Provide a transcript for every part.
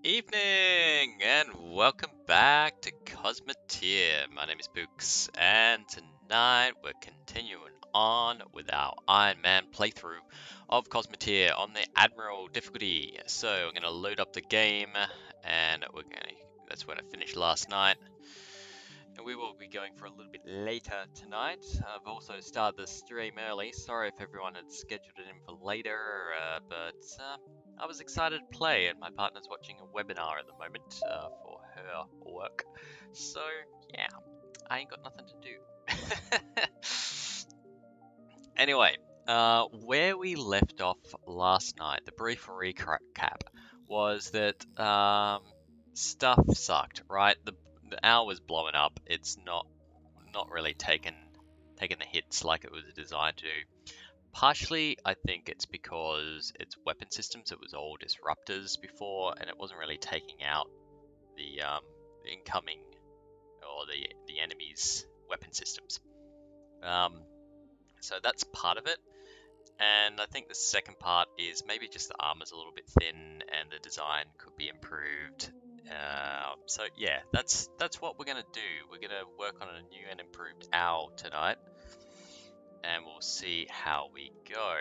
Evening and welcome back to Cosmoteer. My name is Books, and tonight we're continuing on with our Ironman playthrough of Cosmoteer on the Admiral difficulty. So we're going to load up the game, and that's when I finished last night. And we will be going for a little bit later tonight. I've also started the stream early. Sorry if everyone had scheduled it in for later, but I was excited to play, and my partner's watching a webinar at the moment for her work. So, yeah, I ain't got nothing to do. Anyway, where we left off last night, the brief recap was that stuff sucked, right? The owl was blowing up. It's not really taken the hits like it was designed to. Partially, I think it's because its weapon systems, it was all disruptors before, and it wasn't really taking out the incoming or the enemy's weapon systems. So that's part of it. And I think the second part is maybe just the armor's a little bit thin and the design could be improved. So yeah, that's what we're gonna do. We're gonna work on a new and improved owl tonight, and we'll see how we go.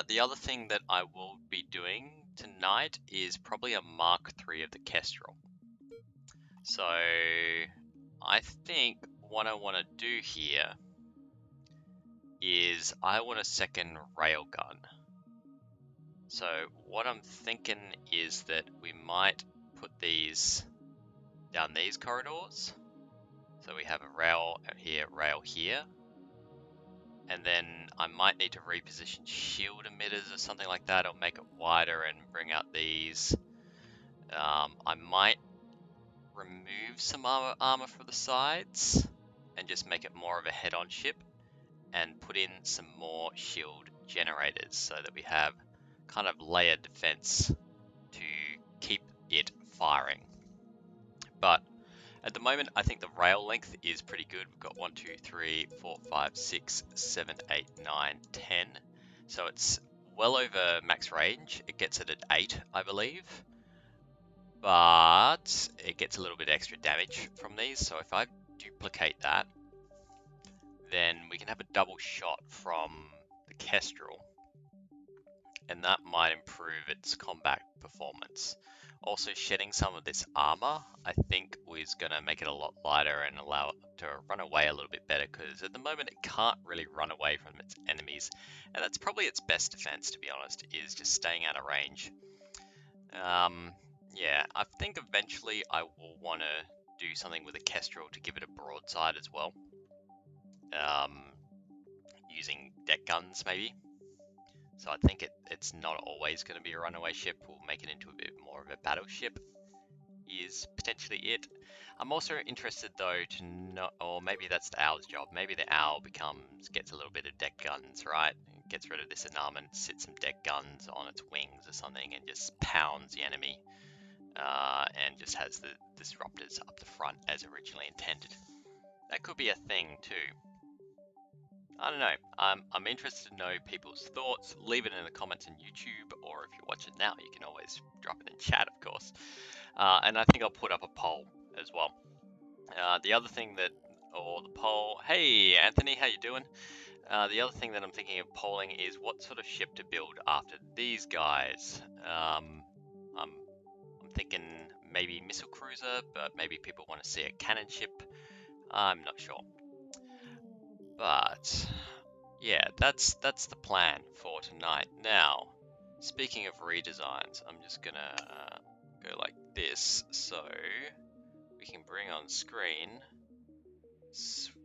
The other thing that I will be doing tonight is probably a Mark III of the Kestrel. So I think what I want to do here is I want a second railgun. So what I'm thinking is that we might put these down these corridors. So we have a rail here, and then I might need to reposition shield emitters or something like that, or make it wider and bring out these. I might remove some armor from the sides and just make it more of a head-on ship, and put in some more shield generators so that we have kind of layered defense to keep it firing. But at the moment, I think the rail length is pretty good. We've got 1, 2, 3, 4, 5, 6, 7, 8, 9, 10. So it's well over max range. It gets it at 8, I believe. But it gets a little bit extra damage from these. So if I duplicate that, then we can have a double shot from the Kestrel, and that might improve its combat performance. Also, shedding some of this armor, I think, is going to make it a lot lighter and allow it to run away a little bit better, because at the moment it can't really run away from its enemies, and that's probably its best defense, to be honest, is just staying out of range. Yeah, I think eventually I will want to do something with a Kestrel to give it a broadside as well. Using deck guns, maybe. So I think it's not always going to be a runaway ship. We'll make it into a bit more of a battleship, is potentially it. I'm also interested, though, to know, or maybe that's the owl's job. Maybe the owl gets a little bit of deck guns, right? Gets rid of this enarmment, sits some deck guns on its wings or something, and just pounds the enemy, and just has the disruptors up the front as originally intended. That could be a thing too. I don't know. I'm interested to know people's thoughts. Leave it in the comments on YouTube, or if you're watching now, you can always drop it in chat, of course. And I think I'll put up a poll as well. The other thing the poll. Hey, Anthony, how you doing? The other thing that I'm thinking of polling is what sort of ship to build after these guys. I'm thinking maybe missile cruiser, but maybe people want to see a cannon ship. I'm not sure. But yeah, that's the plan for tonight. Now, speaking of redesigns, I'm just gonna go like this so we can bring on screen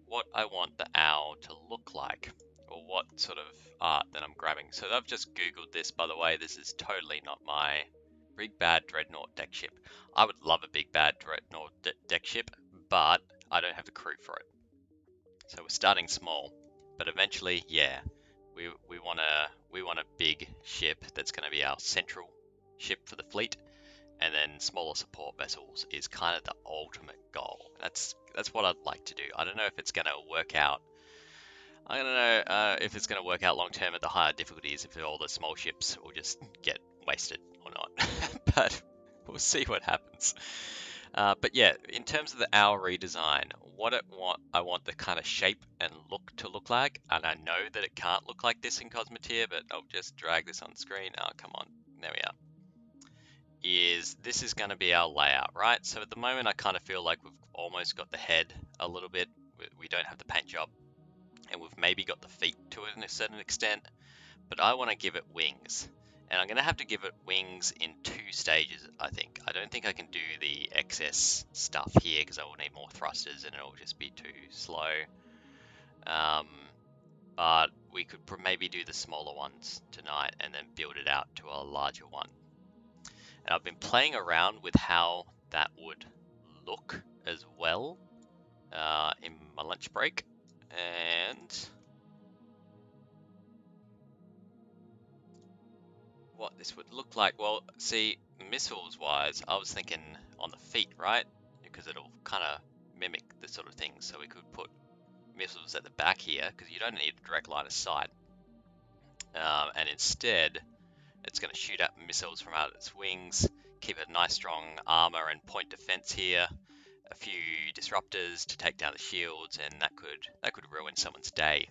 what I want the owl to look like, or what sort of art that I'm grabbing. So I've just googled this, by the way. This is totally not my big bad Dreadnought deck ship. I would love a big bad Dreadnought deck ship, but I don't have the crew for it. So we're starting small, but eventually, yeah, we want a big ship that's going to be our central ship for the fleet, and then smaller support vessels is kind of the ultimate goal. That's what I'd like to do. I don't know if it's going to work out. I don't know if it's going to work out long term at the higher difficulties, if all the small ships will just get wasted or not, but we'll see what happens. But yeah, in terms of the owl redesign, I want the kind of shape and look to look like, and I know that it can't look like this in Cosmoteer, but I'll just drag this on screen. Oh, come on, there we are. This is going to be our layout, right? So at the moment, I kind of feel like we've almost got the head a little bit. We don't have the paint job, and we've maybe got the feet to it in a certain extent, but I want to give it wings. And I'm going to have to give it wings in 2 stages, I think. I don't think I can do the excess stuff here because I will need more thrusters and it'll just be too slow. But we could maybe do the smaller ones tonight and then build it out to a larger one. And I've been playing around with how that would look as well in my lunch break. And what this would look like. Well, see, missiles wise, I was thinking on the feet, right? Because it'll kind of mimic the sort of thing. So we could put missiles at the back here because you don't need a direct line of sight. And instead, it's going to shoot out missiles from out its wings, keep a nice strong armor and point defense here, a few disruptors to take down the shields, and that could ruin someone's day.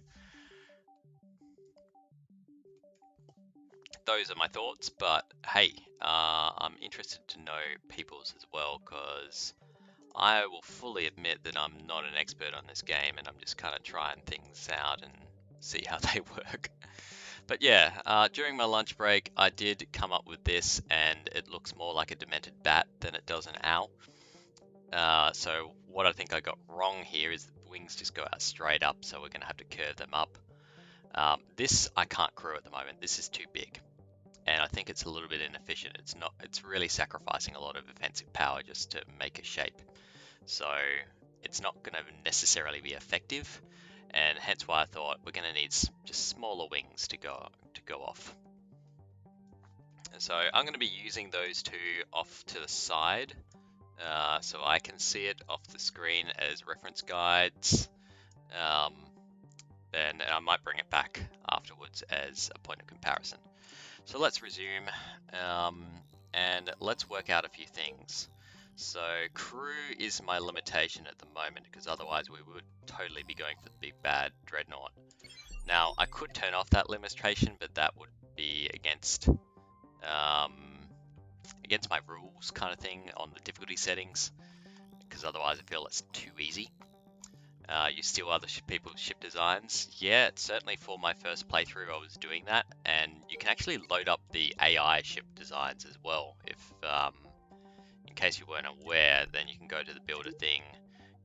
Those are my thoughts, but hey, I'm interested to know people's as well, because I will fully admit that I'm not an expert on this game, and I'm just kind of trying things out and see how they work. But yeah, during my lunch break, I did come up with this, and it looks more like a demented bat than it does an owl. So what I think I got wrong here is the wings just go out straight up, so we're going to have to curve them up. This I can't crew at the moment. This is too big, and I think it's a little bit inefficient. It's really sacrificing a lot of offensive power just to make a shape. So it's not going to necessarily be effective, and hence why I thought we're going to need just smaller wings to go off. So I'm going to be using those 2 off to the side, so I can see it off the screen as reference guides. Then I might bring it back afterwards as a point of comparison. So let's resume, and let's work out a few things. So crew is my limitation at the moment, because otherwise we would totally be going for the big bad Dreadnought. Now I could turn off that limitation, but that would be against my rules kind of thing on the difficulty settings, because otherwise I feel it's too easy. You steal other people's ship designs. Yeah, certainly for my first playthrough I was doing that, and you can actually load up the AI ship designs as well. If in case you weren't aware, then you can go to the builder thing,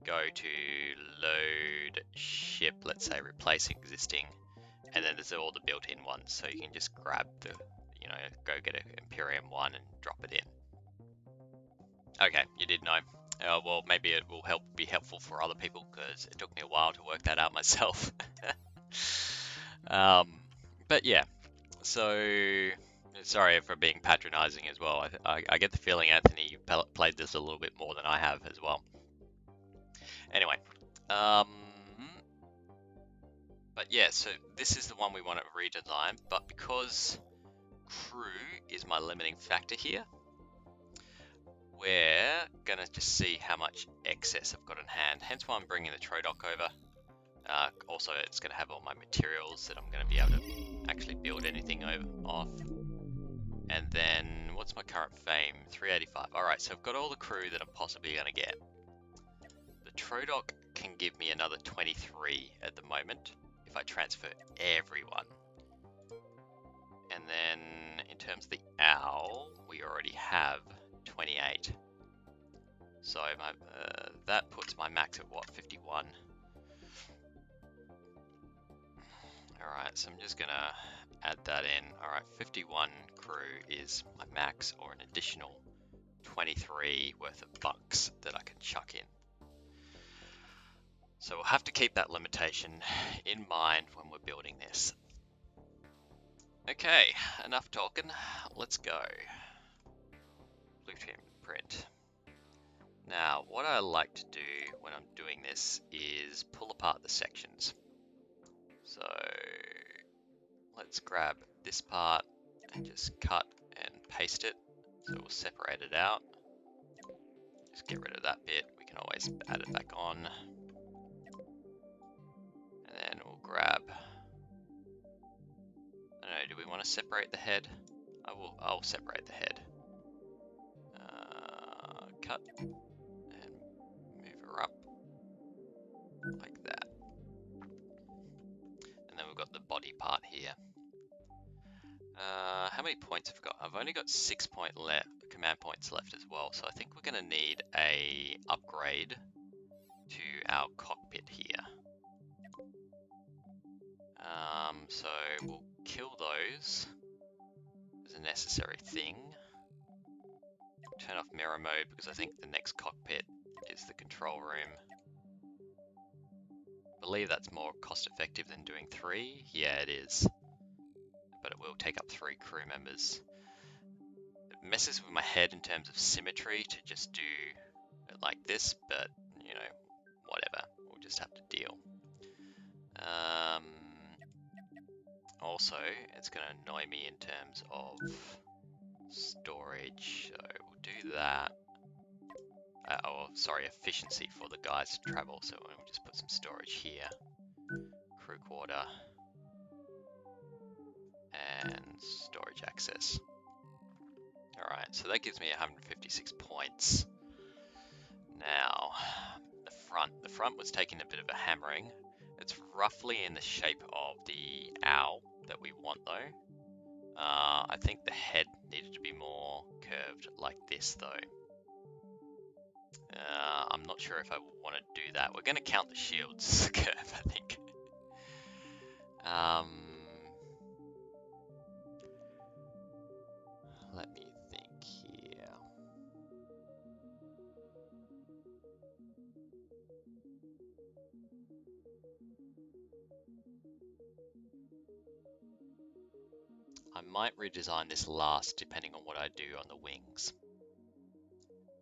go to load ship, let's say replace existing, and then there's all the built-in ones, so you can just grab the, go get an Imperium one and drop it in. Okay, you did know. Well, maybe it will be helpful for other people, because it took me a while to work that out myself. But yeah, so sorry for being patronizing as well. I get the feeling, Anthony, you played this a little bit more than I have as well. Anyway, but yeah, so this is the one we want to redesign, but because crew is my limiting factor here, we're gonna just see how much excess I've got in hand, hence why I'm bringing the Trodoc over. Also, it's gonna have all my materials that I'm gonna be able to actually build anything off. And then, what's my current fame? 385. Alright, so I've got all the crew that I'm possibly gonna get. The Trodoc can give me another 23 at the moment, if I transfer everyone. And then, in terms of the owl, we already have 28. So that puts my max at what, 51? Alright, so I'm just gonna add that in. Alright, 51 crew is my max, or an additional 23 worth of bunks that I can chuck in. So we'll have to keep that limitation in mind when we're building this. Okay, enough talking. Let's go. Blueprint. Now, what I like to do when I'm doing this is pull apart the sections. So let's grab this part and just cut and paste it. So we'll separate it out. Just get rid of that bit. We can always add it back on. And then we'll grab, I don't know, do we want to separate the head? I'll separate the head. Cut and move her up like that. And then we've got the body part here. How many points have I got? I've only got 6 command points left as well, so I think we're going to need a upgrade to our cockpit here. So we'll kill those as a necessary thing. Turn off mirror mode because I think the next cockpit is the control room. I believe that's more cost effective than doing 3. Yeah, it is. But it will take up 3 crew members. It messes with my head in terms of symmetry to just do it like this, but you know, whatever. We'll just have to deal. Also, it's going to annoy me in terms of storage, so we'll do that. Sorry, efficiency for the guys to travel, so we'll just put some storage here. Crew quarter. And storage access. Alright, so that gives me 156 points. Now, the front was taking a bit of a hammering. It's roughly in the shape of the owl that we want though. I think the head needed to be more curved like this though. I'm not sure if I want to do that. We're going to count the shields curve, I think. Let me think here. I might redesign this last depending on what I do on the wings.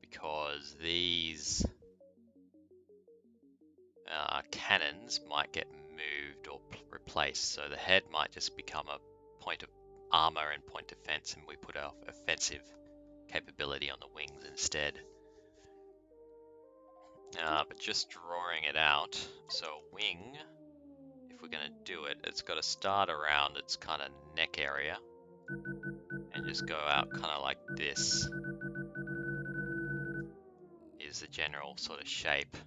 Because these cannons might get moved or replaced, so the head might just become a point of armor and point defense, and we put our offensive capability on the wings instead. But just drawing it out, so a wing, if we're going to do it, it's got to start around its kind of neck area and just go out kind of like this is the general sort of shape.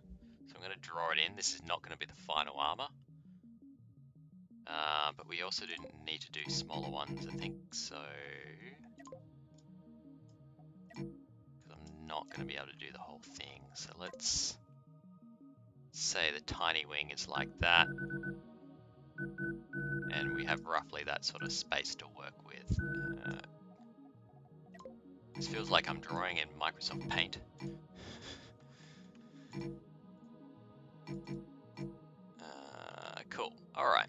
So I'm going to draw it in. This is not going to be the final armor. But we also didn't need to do smaller ones, I think, so... Because I'm not going to be able to do the whole thing. So let's say the tiny wing is like that. And we have roughly that sort of space to work with. This feels like I'm drawing in Microsoft Paint. Cool. Alright.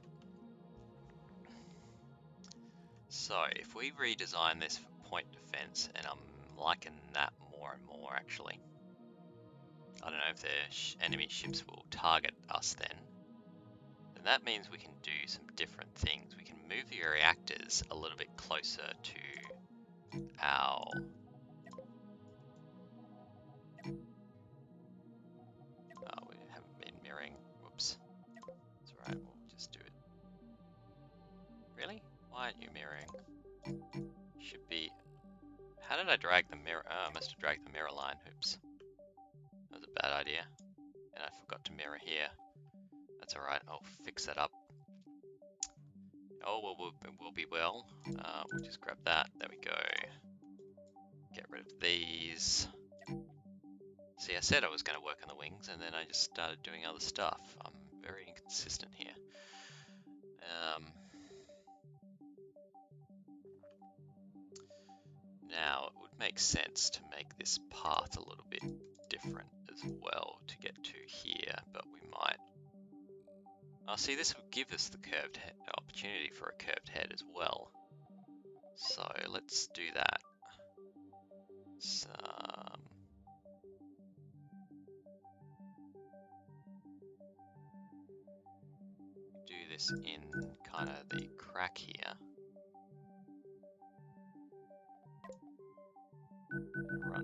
So, if we redesign this for point defense, and I'm liking that more and more actually. I don't know if the enemy ships will target us then. Then that means we can do some different things. We can move the reactors a little bit closer to our... Oh, we haven't been mirroring. Whoops. It's alright, we'll just do it. Really? Why aren't you mirroring? Should be... How did I drag the mirror? Oh, I must have dragged the mirror line. Oops. That was a bad idea. And I forgot to mirror here. That's alright, I'll fix that up. Oh, well, we'll be well. We'll just grab that. There we go. Get rid of these. See, I said I was going to work on the wings, and then I just started doing other stuff. I'm very inconsistent here. Now, it would make sense to make this path a little bit different as well to get to here, but we might... Oh, see, this would give us the curved head, opportunity for a curved head as well. So, let's do that. Do this in kind of the crack here.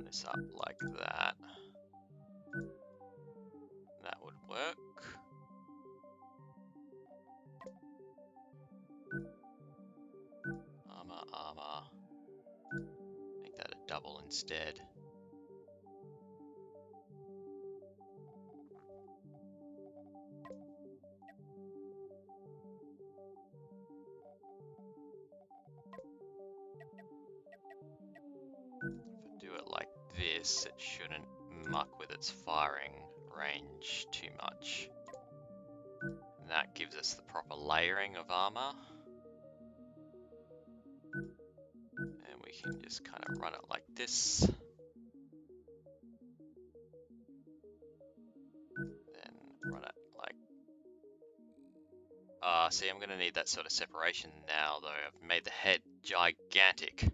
this up like that. That would work. Armor, armor. Make that a double instead. If I do it like this, it shouldn't muck with its firing range too much. And that gives us the proper layering of armor. And we can just kind of run it like this. Then run it like... see, I'm going to need that sort of separation now, though. I've made the head gigantic.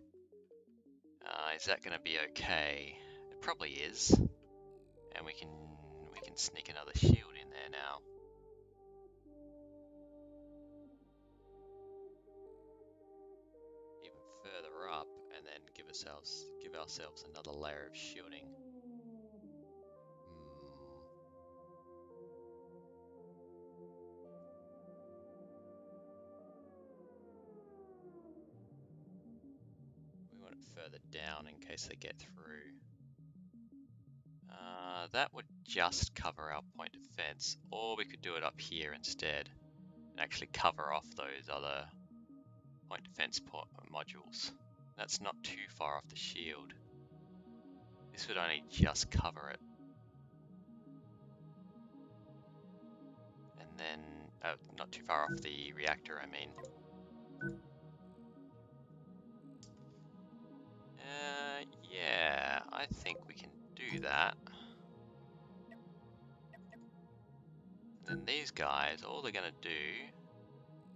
Is that going to be okay? It probably is. And we can sneak another shield in there now. Even further up, and then give ourselves another layer of shielding. We want it further down in case they get through. That would just cover our point defense, or we could do it up here instead and actually cover off those other point defense modules. That's not too far off the shield. This would only just cover it. And then, not too far off the reactor, I mean. Yeah, I think we can do that. And then these guys, all they're going to do,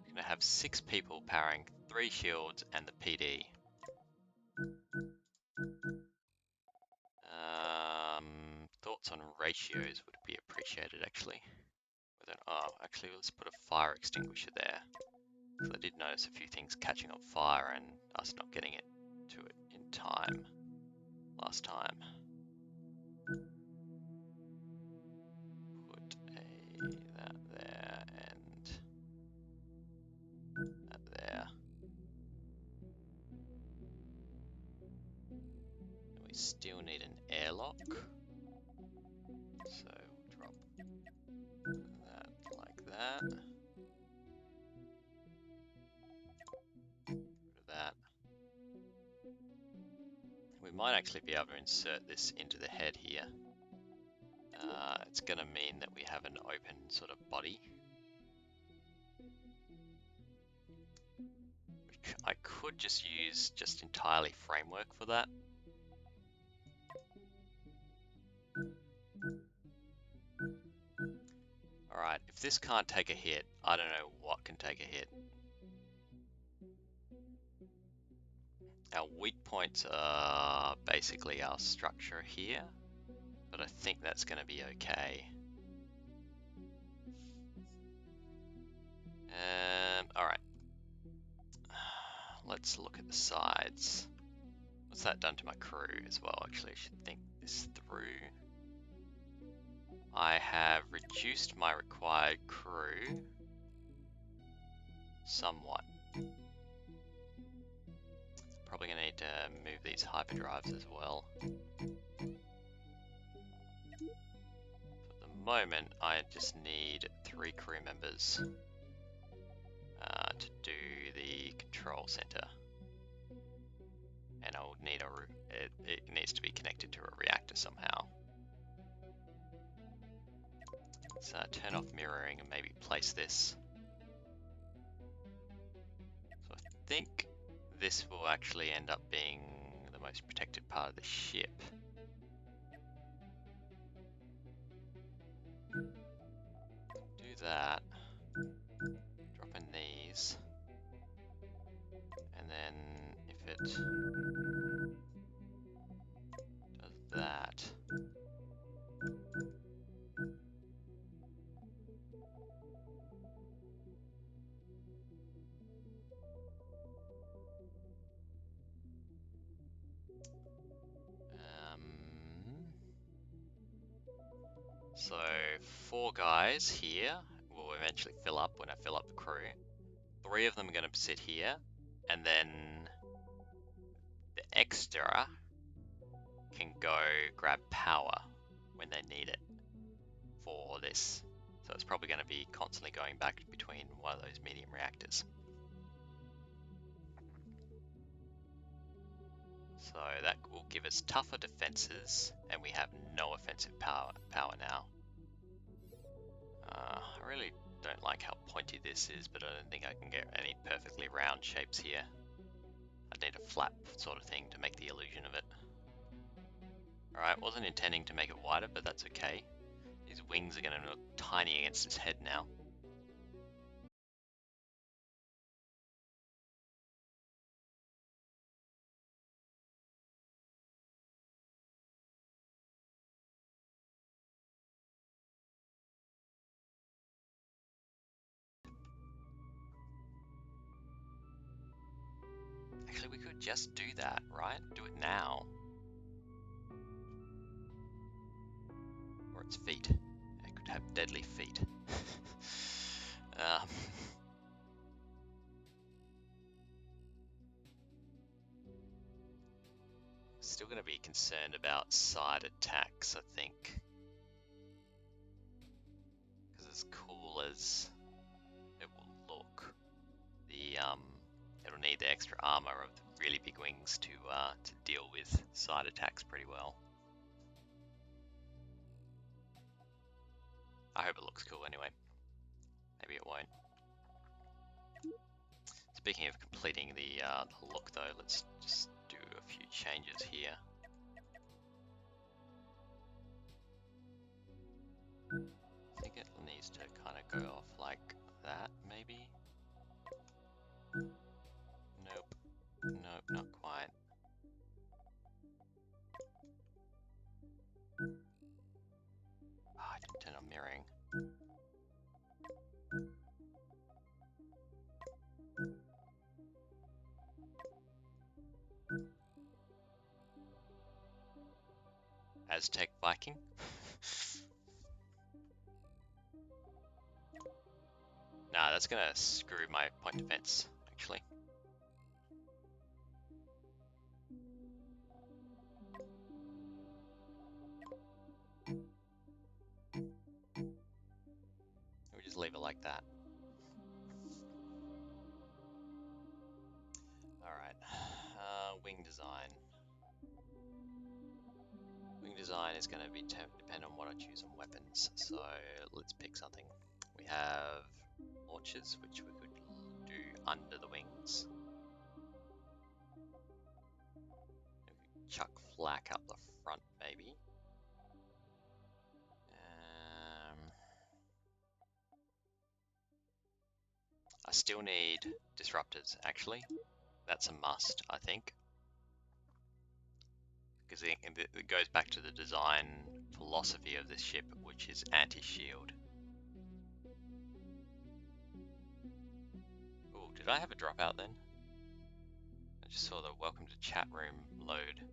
we're going to have 6 people powering 3 shields and the PD. Thoughts on ratios would be appreciated, actually. Actually, let's put a fire extinguisher there. Because I did notice a few things catching on fire and us not getting it to it in time last time. Put that there and that there. And we still need an airlock. So we'll drop that like that. Rid of that. We might actually be able to insert this into the head here. It's going to mean that we have an open sort of body. Which I could just use just entirely framework for that. Alright, if this can't take a hit, I don't know what can take a hit. Our weak points are basically our structure here, but I think that's going to be okay. Alright. Let's look at the sides. What's that done to my crew as well? Actually, I should think this through. I have reduced my required crew somewhat. Probably going to need to move these hyperdrives as well. For the moment, I just need 3 crew members to do the control center. And I'll need it needs to be connected to a reactor somehow. Let's turn off mirroring and maybe place this. So I think this will actually end up being the most protected part of the ship. Do that. Drop in these. And then if it does that. So 4 guys here will eventually fill up when I fill up the crew. 3 of them are going to sit here, and then the extra can go grab power when they need it for this. So it's probably going to be constantly going back between one of those medium reactors. So that will give us tougher defenses, and we have no offensive power now. I really don't like how pointy this is, but I don't think I can get any perfectly round shapes here. I'd need a flap sort of thing to make the illusion of it. Alright, wasn't intending to make it wider, but that's okay. These wings are going to look tiny against his head now. Actually, we could just do that, right? Do it now. Or its feet. It could have deadly feet. Still going to be concerned about side attacks, I think. Because as cool as it will look, it'll need the extra armor of the really big wings to deal with side attacks pretty well. I hope it looks cool anyway. Maybe it won't. Speaking of completing the look though, let's just do a few changes here. I think it needs to kind of go off like that, maybe? Nope. Nope, not quite. Oh, I didn't turn on mirroring. Aztec Viking. Nah, that's gonna screw my point defense, actually. We just leave it like that. Alright, wing design. Wing design is going to be depend on what I choose on weapons, so let's pick something. We have launchers, which we could do under the wings. We could chuck flak up the front, maybe. I still need disruptors, actually. That's a must, I think. Because it goes back to the design philosophy of this ship, which is anti-shield. Oh, did I have a dropout then? I just saw the welcome to chat room load.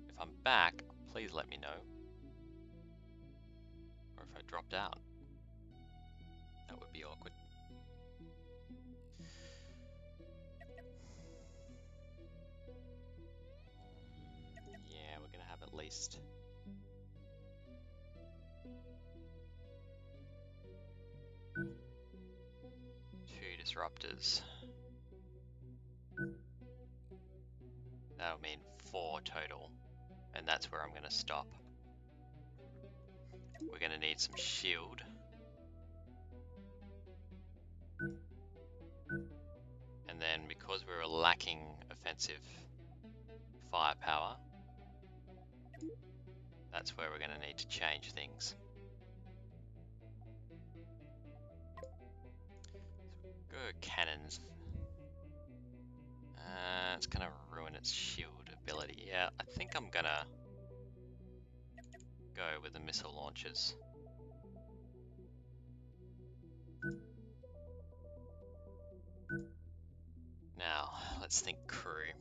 If I'm back, please let me know. Or if I dropped out. That would be awkward. Yeah, we're gonna have at least 2 disruptors. That'll mean 4 total, and that's where I'm gonna stop. We're gonna need some shield. And then because we were lacking offensive firepower, that's where we're gonna need to change things. Go cannons. It's gonna ruin its shield ability. Yeah, I think I'm gonna go with the missile launchers. Now, let's think crew.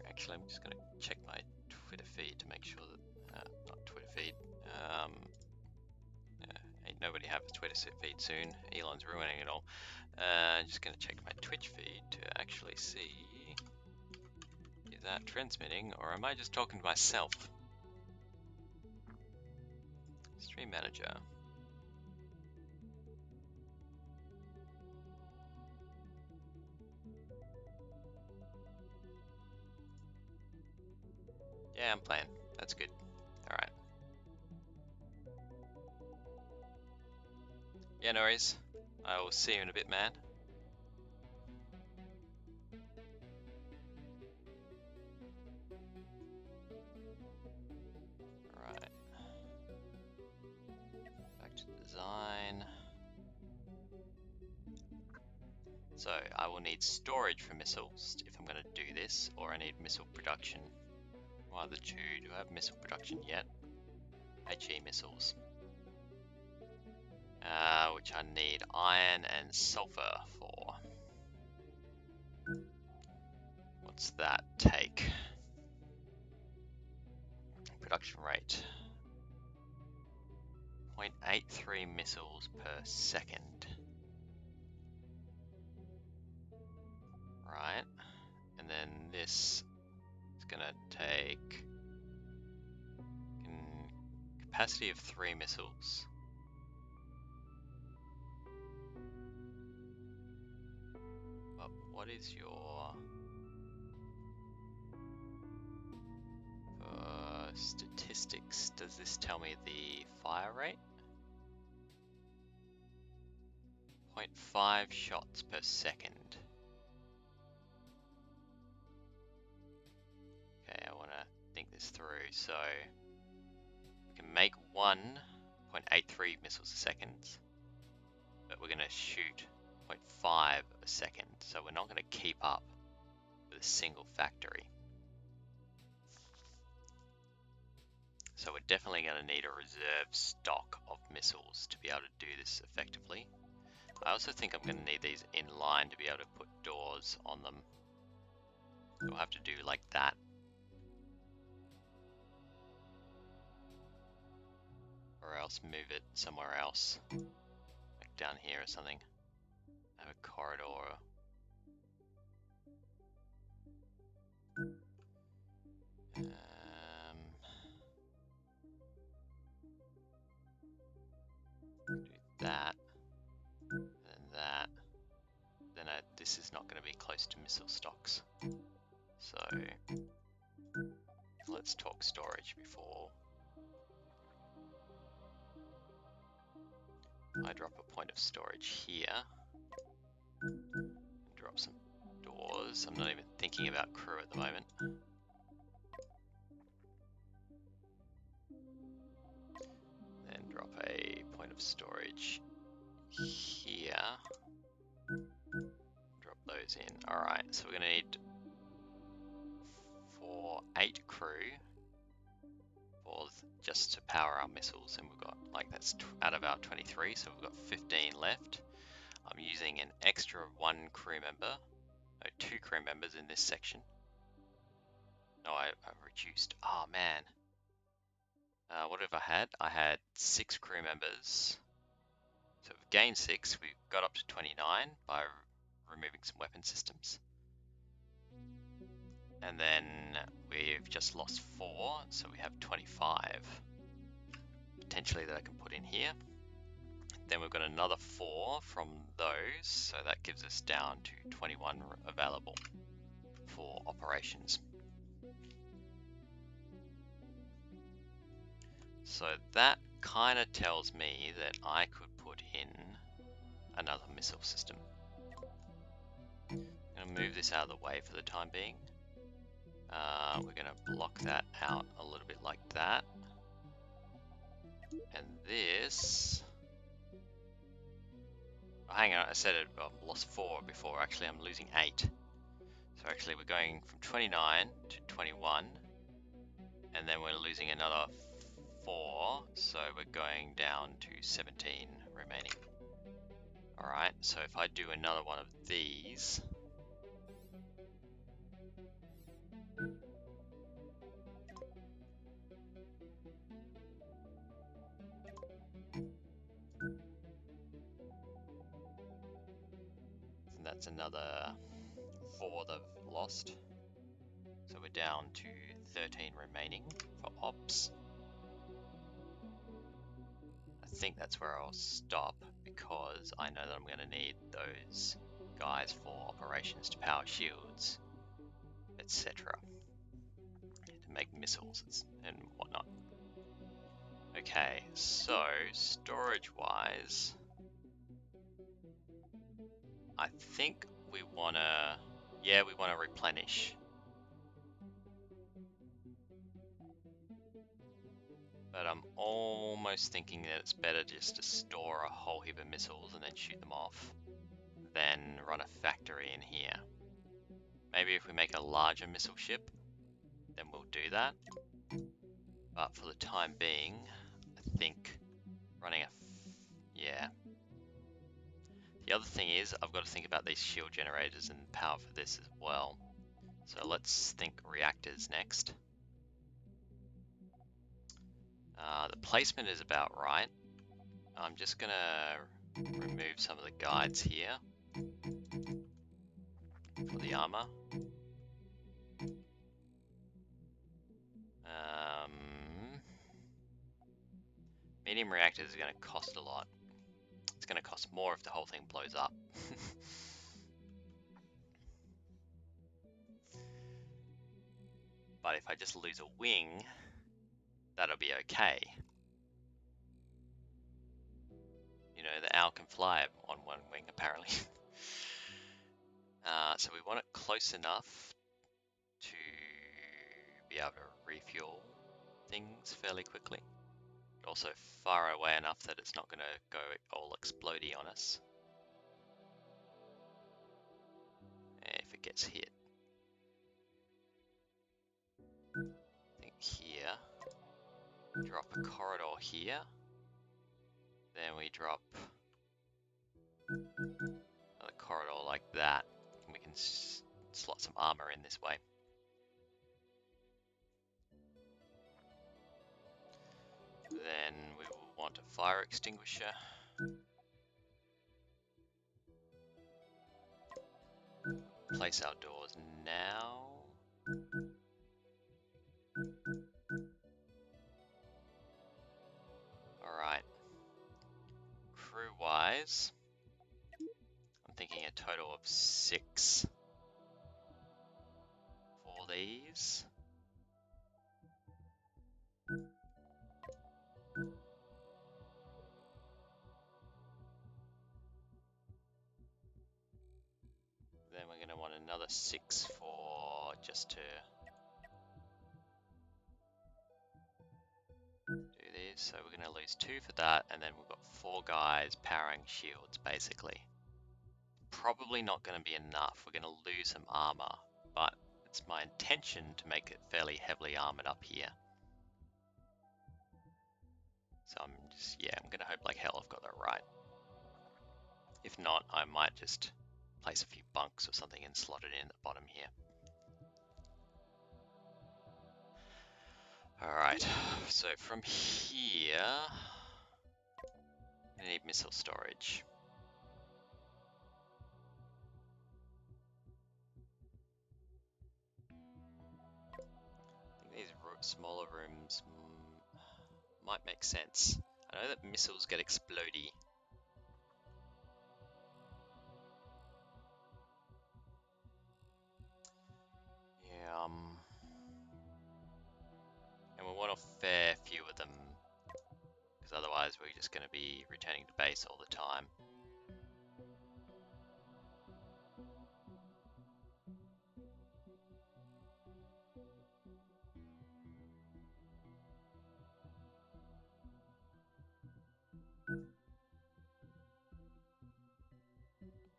Actually, I'm just going to check my Twitter feed to make sure that, not Twitter feed, ain't nobody have a Twitter feed soon. Elon's ruining it all. Just going to check my Twitch feed to actually see, is that transmitting or am I just talking to myself? Stream manager. Yeah, I'm playing. That's good. Alright. Yeah, no worries. I will see you in a bit, man. Alright. Back to design. So I will need storage for missiles if I'm going to do this, or I need missile production. One of the two. Do I have missile production yet? HE missiles. Which I need iron and sulfur for. What's that take? Production rate. 0.83 missiles per second. Right. And then this is going to take capacity of 3 missiles. But what is your statistics? Does this tell me the fire rate? 0.5 shots per second. Okay, I want to think this through. So we can make 1.83 missiles a second, but we're going to shoot 0.5 a second. So we're not going to keep up with a single factory. So we're definitely going to need a reserve stock of missiles to be able to do this effectively. I also think I'm going to need these in line to be able to put doors on them. We'll have to do like that. Or else move it somewhere else. Like down here or something. Have a corridor. Do that. Then that. Then this is not going to be close to missile stocks. So let's talk storage before I drop a point of storage here. Drop some doors. I'm not even thinking about crew at the moment. Then drop a point of storage here. Drop those in. Alright, so we're going to need for 8 crew for just to power our missiles, and we've got, like, that's out of our 23, so we've got 15 left. I'm using an extra 1 crew member, no, 2 crew members in this section. No, I've reduced. Oh man. What have I had? I had 6 crew members. So we've gained 6. We've got up to 29 by removing some weapon systems. And then we've just lost 4, so we have 25 potentially that I can put in here. Then we've got another 4 from those, so that gives us down to 21 available for operations. So that kind of tells me that I could put in another missile system. I'm going to move this out of the way for the time being. We're going to block that out a little bit like that. And this... Oh, hang on, I said it, I've lost 4 before. Actually, I'm losing 8. So actually, we're going from 29 to 21. And then we're losing another 4. So we're going down to 17 remaining. Alright, so if I do another one of these... that's another 4 they've lost. So we're down to 13 remaining for ops. I think that's where I'll stop because I know that I'm going to need those guys for operations to power shields, etc. To make missiles and whatnot. Okay, so storage wise, I think we want to replenish. But I'm almost thinking that it's better just to store a whole heap of missiles and then shoot them off than run a factory in here. Maybe if we make a larger missile ship, then we'll do that. But for the time being, I think running yeah. The other thing is, I've got to think about these shield generators and power for this as well. So let's think reactors next. The placement is about right. I'm just gonna remove some of the guides here for the armor. Medium reactors are going to cost a lot. It's going to cost more if the whole thing blows up. But if I just lose a wing, that'll be okay. You know, the owl can fly on one wing, apparently. So we want it close enough to be able to refuel things fairly quickly. But also far away enough that it's not going to go all explodey on us if it gets hit. I think here, drop a corridor here. Then we drop another corridor like that, and we can slot some armor in this way. Then we will want a fire extinguisher. Place our doors now. Alright. Crew-wise, I'm thinking a total of 6 for these. Then we're going to want another 6 for just to do this. So we're going to lose 2 for that, and then we've got 4 guys powering shields, basically. Probably not going to be enough. We're going to lose some armor, but it's my intention to make it fairly heavily armored up here. So I'm going to hope like hell I've got that right. If not, I might just place a few bunks or something and slot it in at the bottom here. Alright, so from here, I need missile storage. I think these smaller rooms might make sense. I know that missiles get explodey. Yeah, and we want a fair few of them, because otherwise we're just going to be returning to base all the time.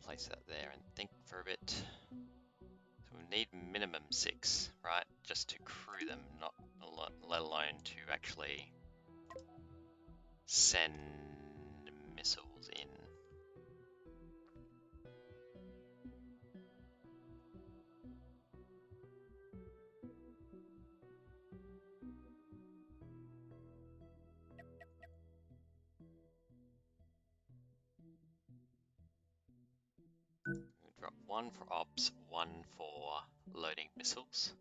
Place that there and think for a bit. So we need minimum 6, right? Just to crew them, not let alone to actually send missiles in. 1 for ops, 1 for loading missiles.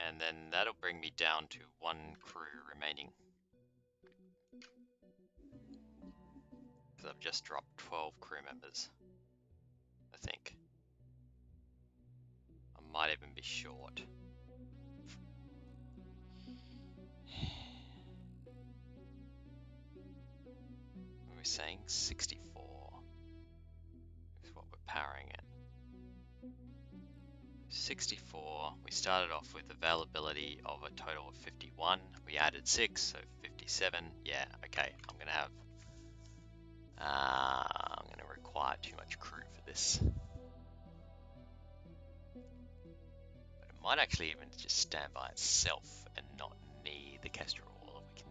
And then that'll bring me down to 1 crew remaining. Because I've just dropped 12 crew members, I think. I might even be short. What are we saying? 64 is what we're powering at. 64, we started off with availability of a total of 51. We added 6, so 57. Yeah, okay, I'm gonna require too much crew for this. But it might actually even just stand by itself and not need the Kestrel. We can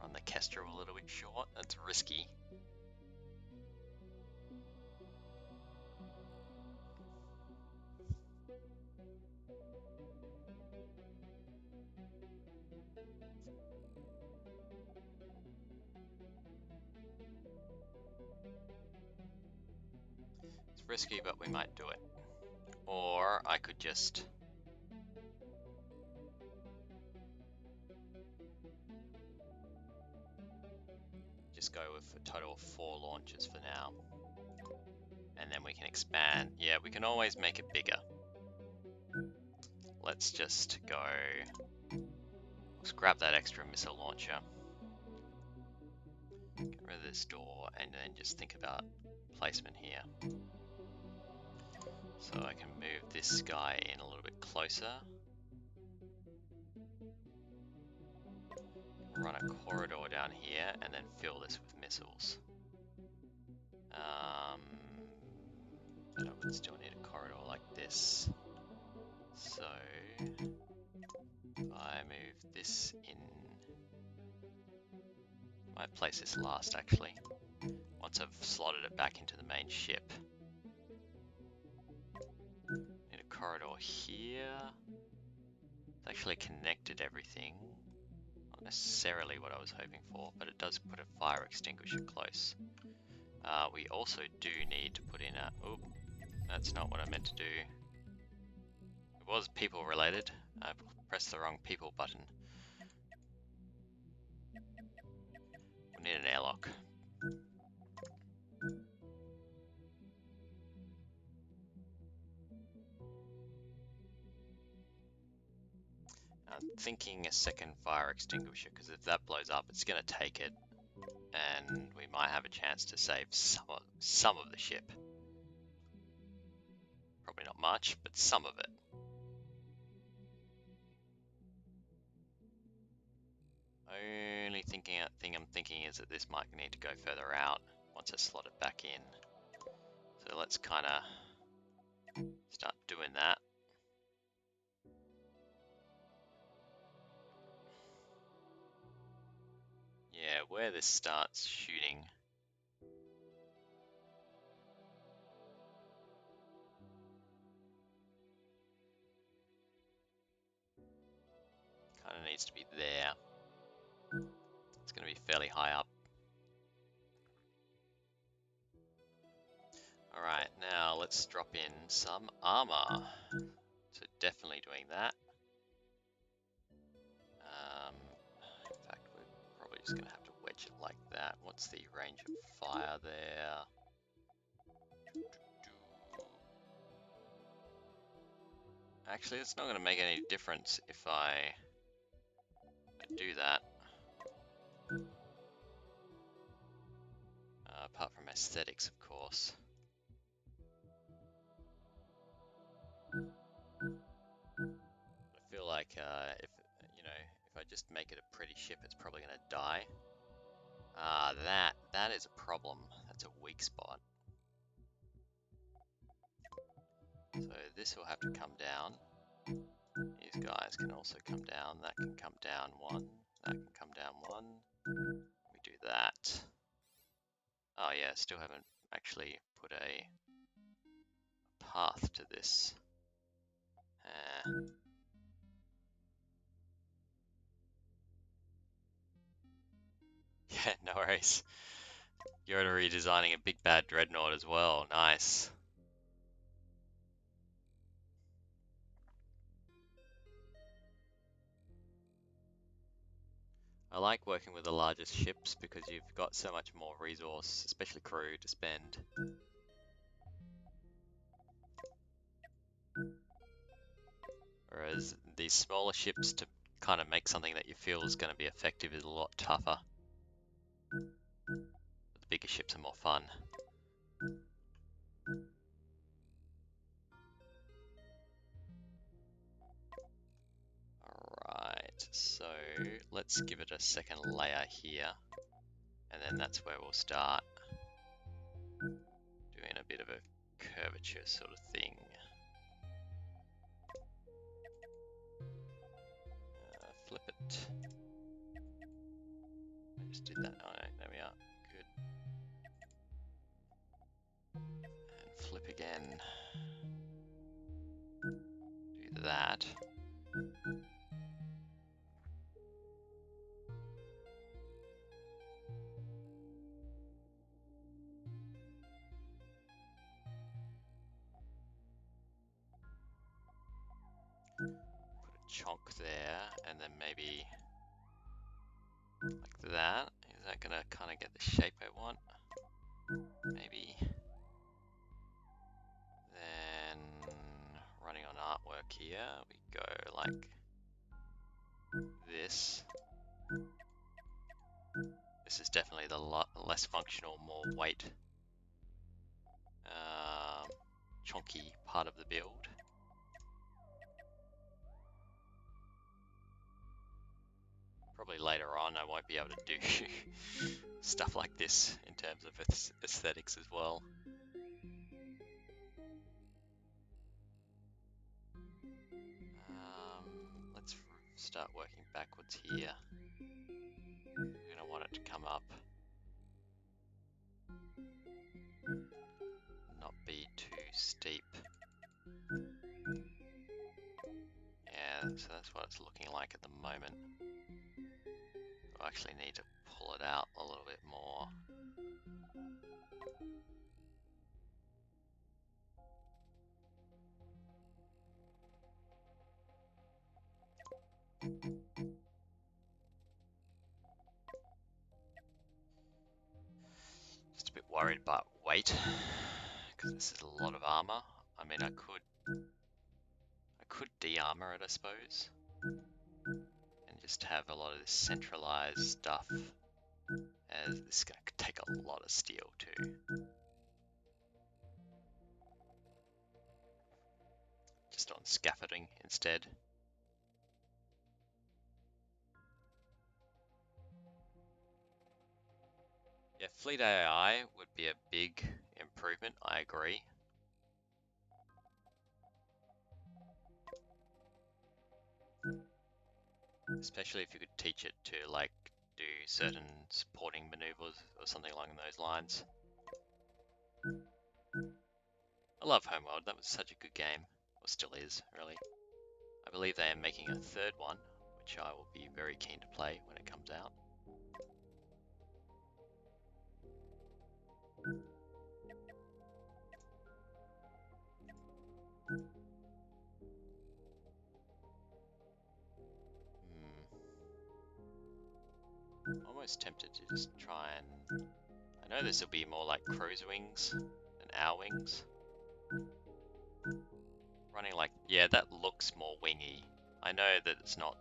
run the Kestrel a little bit short. That's risky. It's risky, but we might do it. Or I could just go with a total of 4 launches for now. And then we can expand. Yeah, we can always make it bigger. Let's just go. Let's grab that extra missile launcher. Get rid of this door and then just think about placement here. So I can move this guy in a little bit closer. Run a corridor down here and then fill this with missiles. But I would still need a corridor like this. So if I move this in, I might place this last actually. Once I've slotted it back into the main ship. Need a corridor here. It's actually connected everything. Not necessarily what I was hoping for, but it does put a fire extinguisher close. We also do need to put in a... Oh, that's not what I meant to do. It was people related. I pressed the wrong people button. We need an airlock. I'm thinking a second fire extinguisher, because if that blows up, it's going to take it, and we might have a chance to save some of the ship. Probably not much, but some of it. Only thing I'm thinking is that this might need to go further out once I slot it back in. So let's kind of start doing that. Yeah, where this starts shooting. Kind of needs to be there. It's going to be fairly high up. Alright, now let's drop in some armor. So definitely doing that. In fact, we're probably just going to have to wedge it like that. What's the range of fire there? Actually, it's not going to make any difference if I do that. Apart from aesthetics, of course. I feel like if I just make it a pretty ship, it's probably going to die. That is a problem. That's a weak spot. So this will have to come down. These guys can also come down. That can come down 1. That can come down 1. We do that. Oh yeah, still haven't actually put a path to this. Yeah, no worries. You're redesigning a big bad Dreadnought as well. Nice. I like working with the largest ships because you've got so much more resource, especially crew, to spend. Whereas these smaller ships, to kind of make something that you feel is going to be effective, is a lot tougher. The bigger ships are more fun. Alright, so let's give it a second layer here. And then that's where we'll start doing a bit of a curvature sort of thing. Flip it. I just did that. Oh no, there we are. Good. And flip again. Do that. Put a chunk there, and then maybe like that. Is that gonna kind of get the shape I want? Maybe. Then running on artwork here, we go like this. This is definitely the less functional, more weight, chunky part of the build. Probably later on I won't be able to do stuff like this in terms of aesthetics as well. Let's start working backwards here. We're going to want it to come up, not be too steep. Yeah, so that's what it's looking like at the moment. I actually need to pull it out a little bit more. Just a bit worried about weight, because this is a lot of armor. I mean, I could de-armor it, I suppose, and just have a lot of this centralized stuff, as this is going to take a lot of steel too. Just on scaffolding instead. Yeah, fleet AI would be a big improvement, I agree. Especially if you could teach it to like do certain supporting maneuvers or something along those lines. I love Homeworld, that was such a good game, or still is, really. I believe they are making a third one, which I will be very keen to play when it comes out. Almost tempted to just try and... I know this will be more like crow's wings than our wings. Running like... yeah, that looks more wingy. I know that it's not...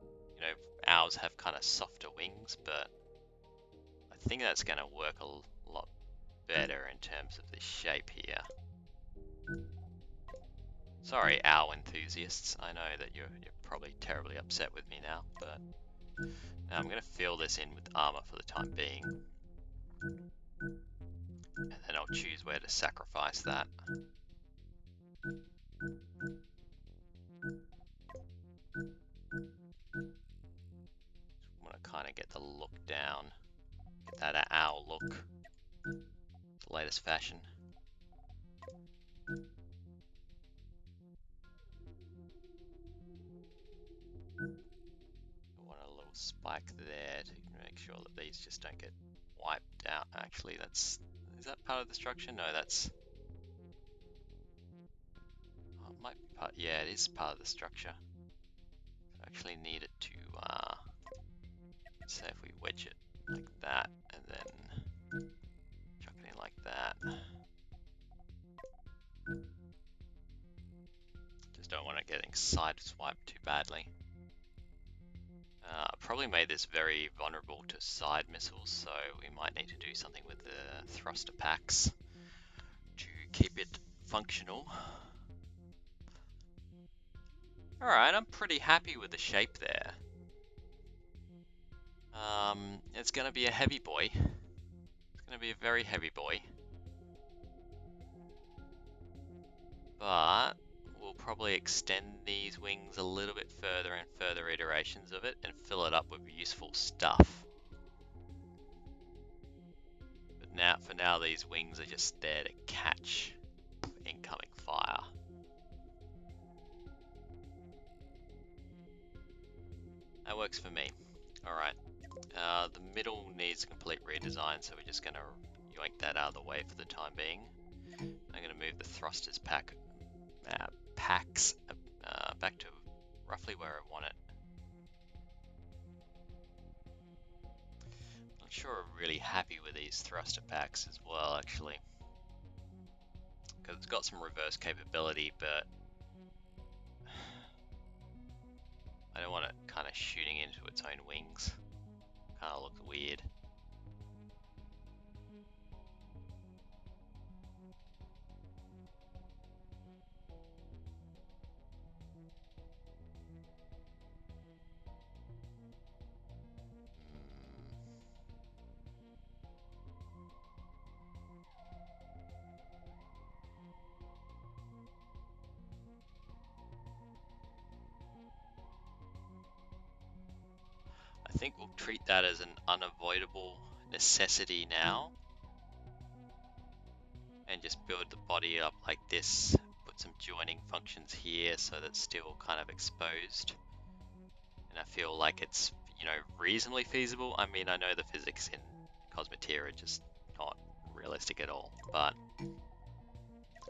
you know, ours have kind of softer wings, but I think that's going to work a lot better in terms of the shape here. Sorry, owl enthusiasts. I know that you're probably terribly upset with me now, but now I'm going to fill this in with armor for the time being. And then I'll choose where to sacrifice that. Want to kind of get the look down. Get that owl look. The latest fashion. I want a little spike there to make sure that these just don't get wiped out. Actually, is that part of the structure? No, that's, oh, it might be part, yeah, it is part of the structure. So I actually need it to, say if we wedge it like that, and then chuck it in like that. Just don't want it getting side-swiped too badly. Probably made this very vulnerable to side missiles, so we might need to do something with the thruster packs to keep it functional. Alright, I'm pretty happy with the shape there. It's gonna be a heavy boy. It's gonna be a very heavy boy. But we'll probably extend these wings a little bit further and further iterations of it and fill it up with useful stuff. But for now, these wings are just there to catch incoming fire. That works for me. Alright, the middle needs a complete redesign, so we're just going to yoink that out of the way for the time being. I'm going to move the thrusters packs back to roughly where I want it. Not sure I'm really happy with these thruster packs as well, actually. Because it's got some reverse capability, but I don't want it kind of shooting into its own wings. Kind of looks weird. I think we'll treat that as an unavoidable necessity now. And just build the body up like this. Put some joining functions here so that's still kind of exposed. And I feel like it's, you know, reasonably feasible. I mean, I know the physics in Cosmoteer are just not realistic at all, but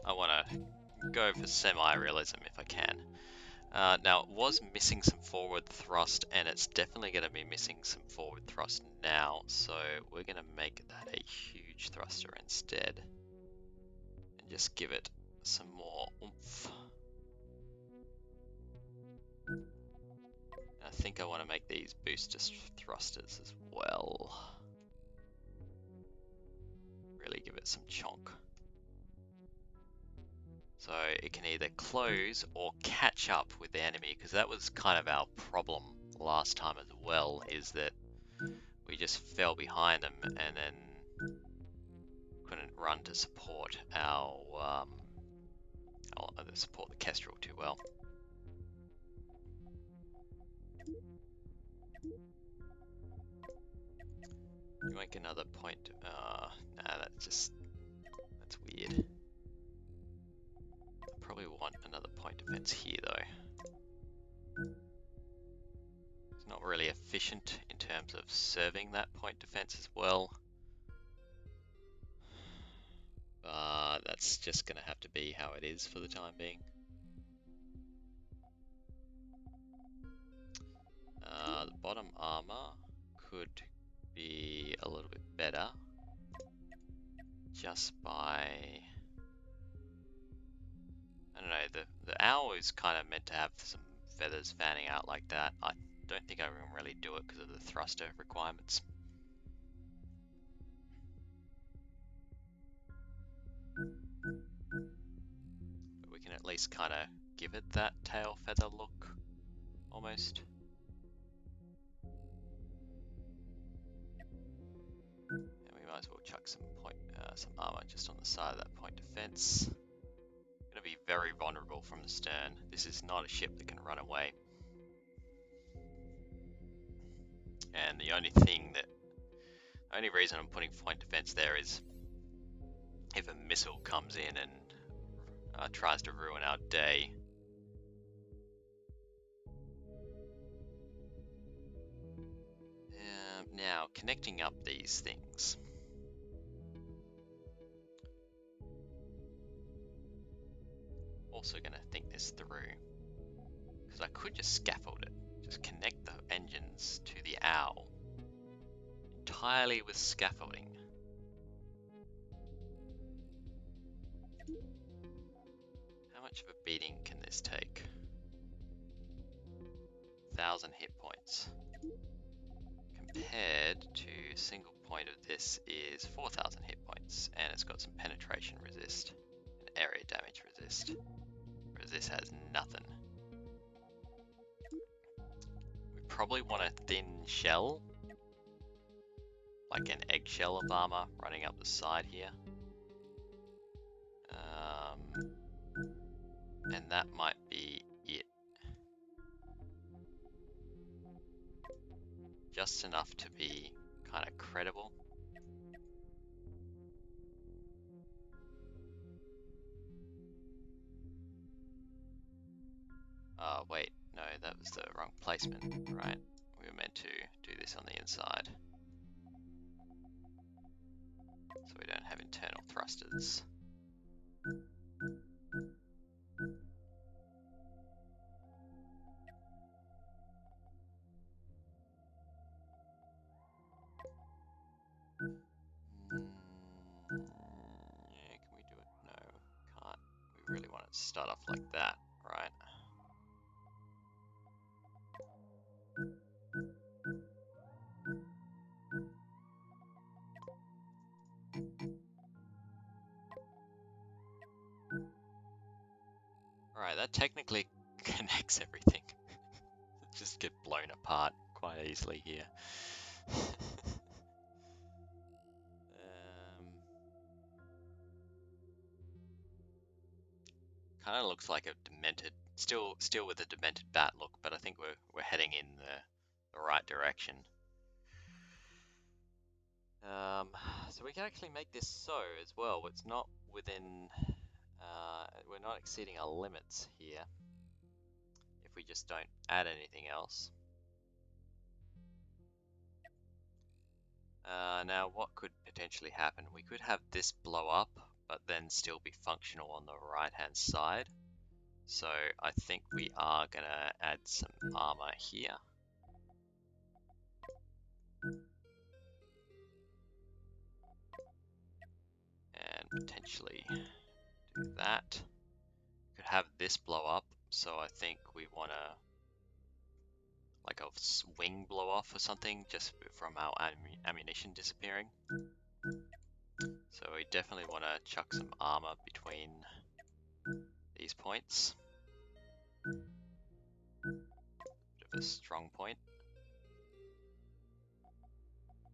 I want to go for semi-realism if I can. Now, it was missing some forward thrust, and it's definitely going to be missing some forward thrust now, so we're going to make that a huge thruster instead. And just give it some more oomph. I think I want to make these booster thrusters as well. Really give it some chonk. So it can either close or catch up with the enemy, because that was kind of our problem last time as well, is that we just fell behind them and then couldn't run to support support the Kestrel too well. You make another point. Nah, that's weird. I probably want another point defense here though. It's not really efficient in terms of serving that point defense as well. That's just going to have to be how it is for the time being. The bottom armor could be a little bit better just by, I don't know, the owl is kind of meant to have some feathers fanning out like that. I don't think I can really do it because of the thruster requirements. But we can at least kind of give it that tail feather look, almost. And we might as well chuck some armor just on the side of that point defense. Going to be very vulnerable from the stern. This is not a ship that can run away. And the only reason I'm putting point defense there is if a missile comes in and tries to ruin our day. Now, connecting up these things. Also going to think this through, because I could just scaffold it. Just connect the engines to the owl entirely with scaffolding. How much of a beating can this take? 1,000 hit points. Compared to a single point of this is 4,000 hit points, and it's got some penetration resist and area damage resist, whereas this has nothing. We probably want a thin shell, like an eggshell of armor running up the side here. And that might be it. Just enough to be kind of credible. Wait, no, that was the wrong placement, right? We were meant to do this on the inside. So we don't have internal thrusters. Yeah, can we do it? No, can't. We really want it to start off like that, right? Alright, that technically connects everything. Just get blown apart quite easily here. Kind of looks like a demented, still with a demented bat look, but I think we're heading in the right direction. So we can actually make this so as well. It's not within, we're not exceeding our limits here if we just don't add anything else. Now what could potentially happen? We could have this blow up, but then still be functional on the right hand side. So I think we are gonna add some armor here. And potentially do that. Could have this blow up, so I think we want to like a wing blow off or something just from our ammunition disappearing. So we definitely want to chuck some armor between these points. Bit of a strong point.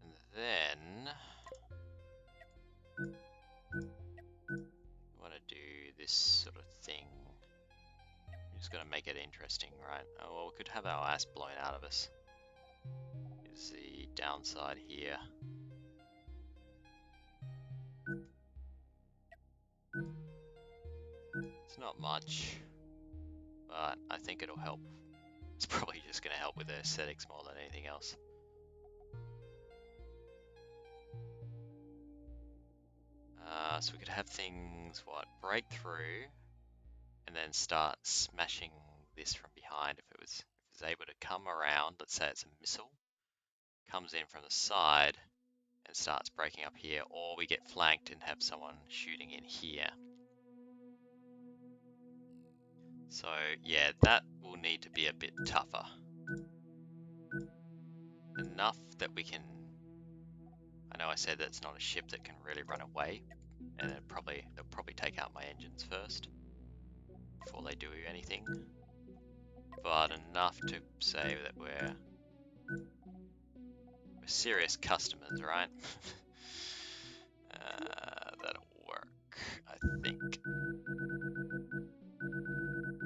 And then we want to do this sort of thing. We're just going to make it interesting, right? Oh, well, we could have our ass blown out of us. Is the downside here. It's not much, but I think it'll help. It's probably just going to help with the aesthetics more than anything else. So we could have things, what, break through, and then start smashing this from behind. If it was able to come around, let's say it's a missile, comes in from the side and starts breaking up here, or we get flanked and have someone shooting in here. So yeah, that will need to be a bit tougher. Enough that we can, I know I said that it's not a ship that can really run away, and they'll probably take out my engines first before they do anything. But enough to say that we're serious customers, right? That'll work, I think.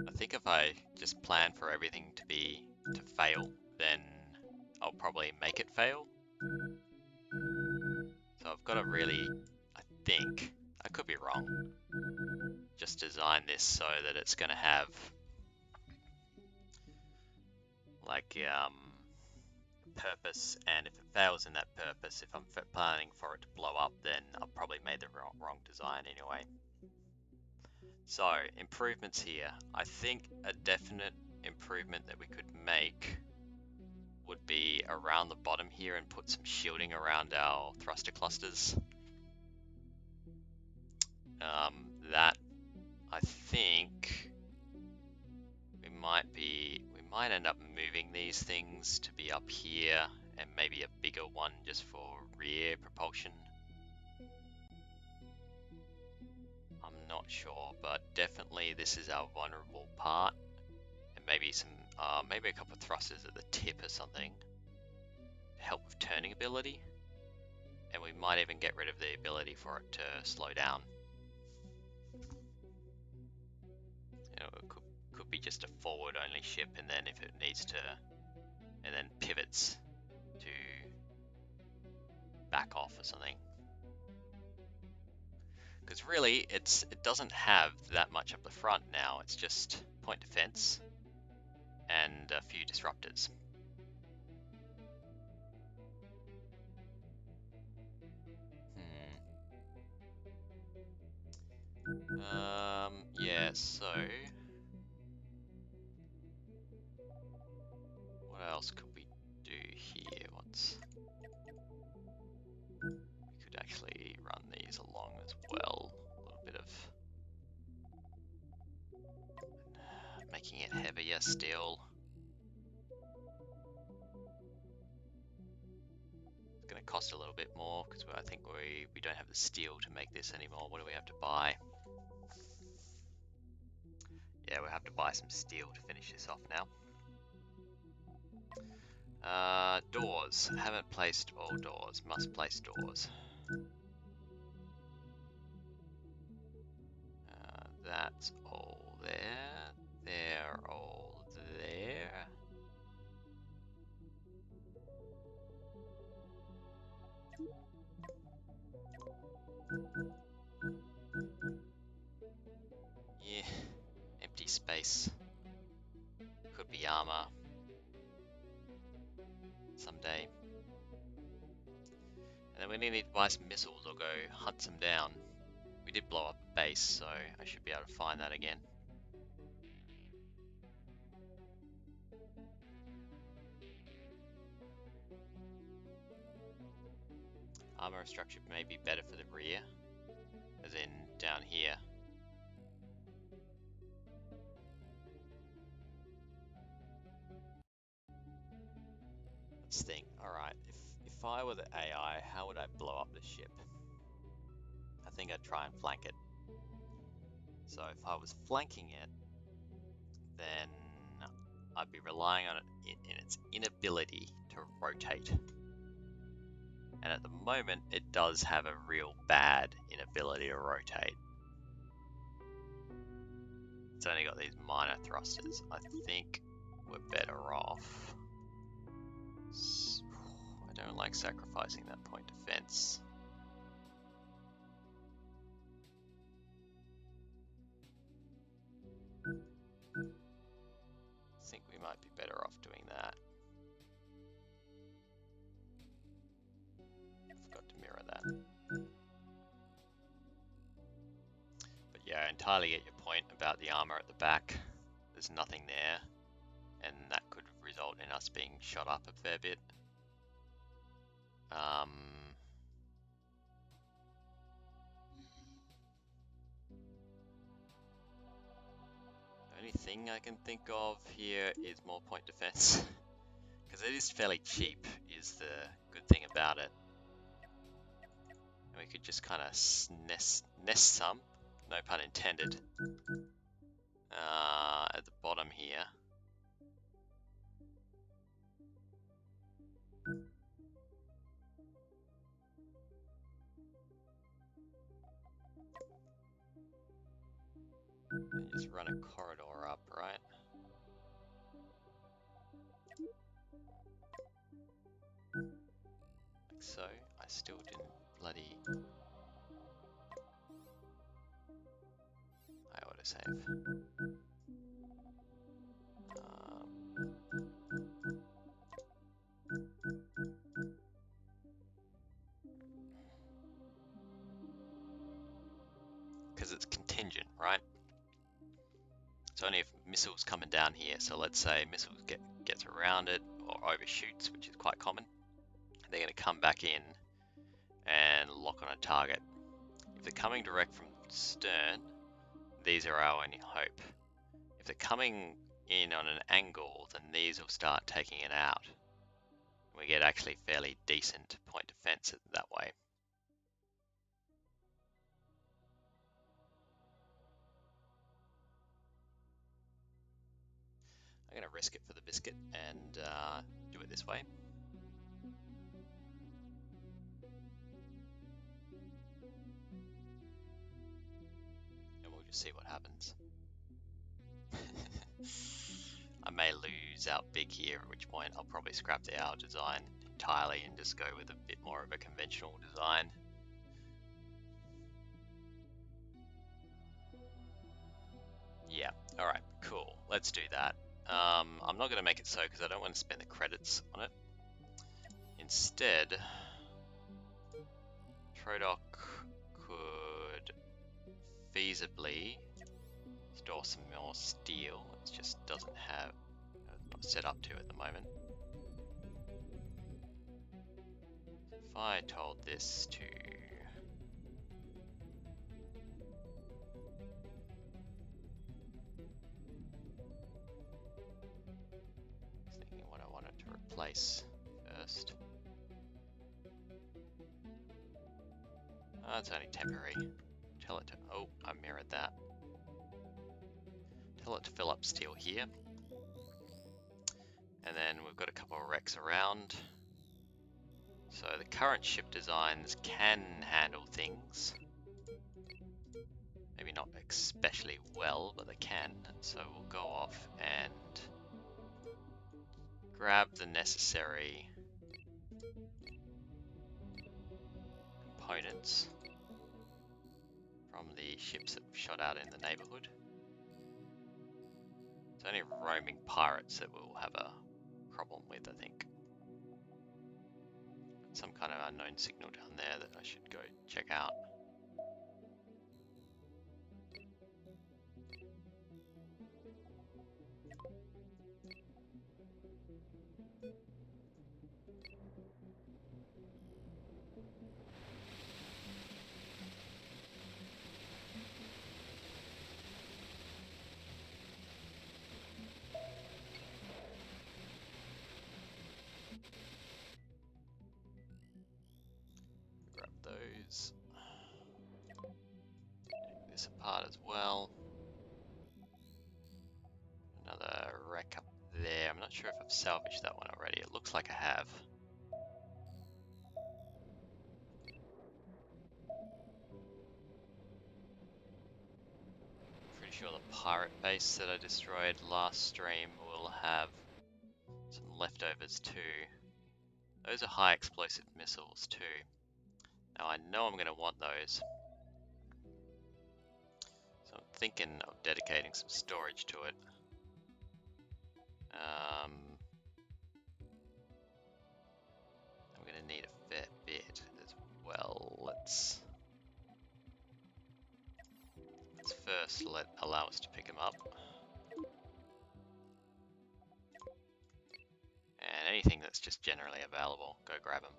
I think if I just plan for everything to fail, then I'll probably make it fail. So I've got to really, I think, I could be wrong, just design this so that it's going to have like purpose, and if it fails in that purpose, if I'm planning for it to blow up, then I've probably made the wrong design anyway. So, improvements here. I think a definite improvement that we could make would be around the bottom here and put some shielding around our thruster clusters. That I think we might end up moving these things to be up here and maybe a bigger one just for rear propulsion. I'm not sure, but definitely this is our vulnerable part, and maybe maybe a couple of thrusters at the tip or something to help with turning ability, and we might even get rid of the ability for it to slow down. You know, it could be just a forward only ship, and then if it needs to, and then pivots to back off or something. Because really, it doesn't have that much up the front now. It's just point defense and a few disruptors. Yeah, so what else could we do here? We could actually run these along as well. A little bit of making it heavier still. It's going to cost a little bit more because I think we don't have the steel to make this anymore. What do we have to buy? Yeah, we'll have to buy some steel to finish this off now. Doors. Haven't placed all doors. Must place doors. That's all there. They're all there. Yeah, empty space. Could be armor someday. And then we need to buy some missiles or go hunt some down. We did blow up a base, so I should be able to find that again. Armor structure may be better for the rear, as in down here. Let's think. Alright, if I were the AI, how would I blow up the ship? I think I'd try and flank it. So if I was flanking it, then I'd be relying on it in its inability to rotate. And at the moment, it does have a real bad inability to rotate. It's only got these minor thrusters. I think we're better off. I don't like sacrificing that point defense. I think we might be better off doing that. I forgot to mirror that. But yeah, I entirely get your point about the armor at the back. There's nothing there, and that could result in us being shot up a fair bit. The only thing I can think of here is more point defense. Because it is fairly cheap, is the good thing about it. And we could just kind of nest some, no pun intended, at the bottom here. And just run a corridor up, right? Like so. I still didn't bloody... I autosave. right? It's only if missiles coming down here. So let's say missiles gets around it or overshoots, which is quite common. They're going to come back in and lock on a target. If they're coming direct from stern, these are our only hope. If they're coming in on an angle, then these will start taking it out. We get actually fairly decent point defense that way. I'm going to risk it for the biscuit and do it this way. And we'll just see what happens. I may lose out big here, at which point I'll probably scrap the hour design entirely and just go with a bit more of a conventional design. Yeah, alright, cool. Let's do that. I'm not going to make it so because I don't want to spend the credits on it. Instead, Trodoc could feasibly store some more steel. It just doesn't have, not set up to at the moment. If I told this to thinking what I wanted to replace first. Oh, it's only temporary. Tell it to, oh, I mirrored that. Tell it to fill up steel here. And then we've got a couple of wrecks around. So the current ship designs can handle things. Maybe not especially well, but they can. So we'll go off and grab the necessary components from the ships that we've shot out in the neighborhood. It's only roaming pirates that we'll have a problem with, I think. Some kind of unknown signal down there that I should go check out. Grab those. Take this apart as well. Another wreck up there. I'm not sure if I've salvaged that one already. It looks like I have. Pretty sure the pirate base that I destroyed last stream will have some leftovers too. Those are high explosive missiles too. Now I know I'm going to want those. So I'm thinking of dedicating some storage to it. I'm going to need a fair bit as well. Let's first allow us to pick them up. And anything that's just generally available, go grab them.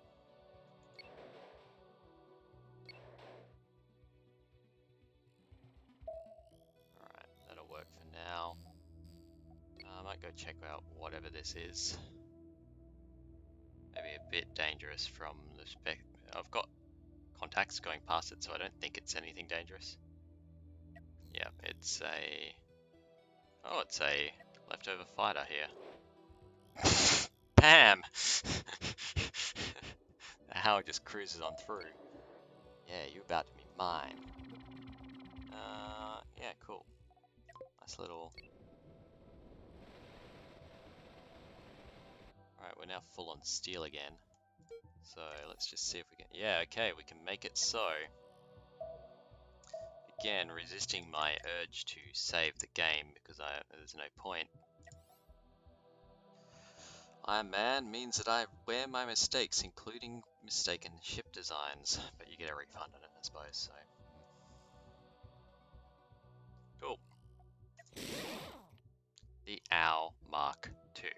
Alright, that'll work for now. I might go check out whatever this is. Maybe a bit dangerous from the spec. I've got contacts going past it, so I don't think it's anything dangerous. Yeah, it's a... Oh, it's a leftover fighter here. Bam! How it just cruises on through. Yeah, you're about to be mine. Yeah, cool. Nice little... Alright, we're now full on steel again. So let's just see if we can... Yeah, okay, we can make it so. Again, resisting my urge to save the game because there's no point. Ironman means that I wear my mistakes, including mistaken ship designs, but you get a refund on it, I suppose. So Cool. The Owl Mark II.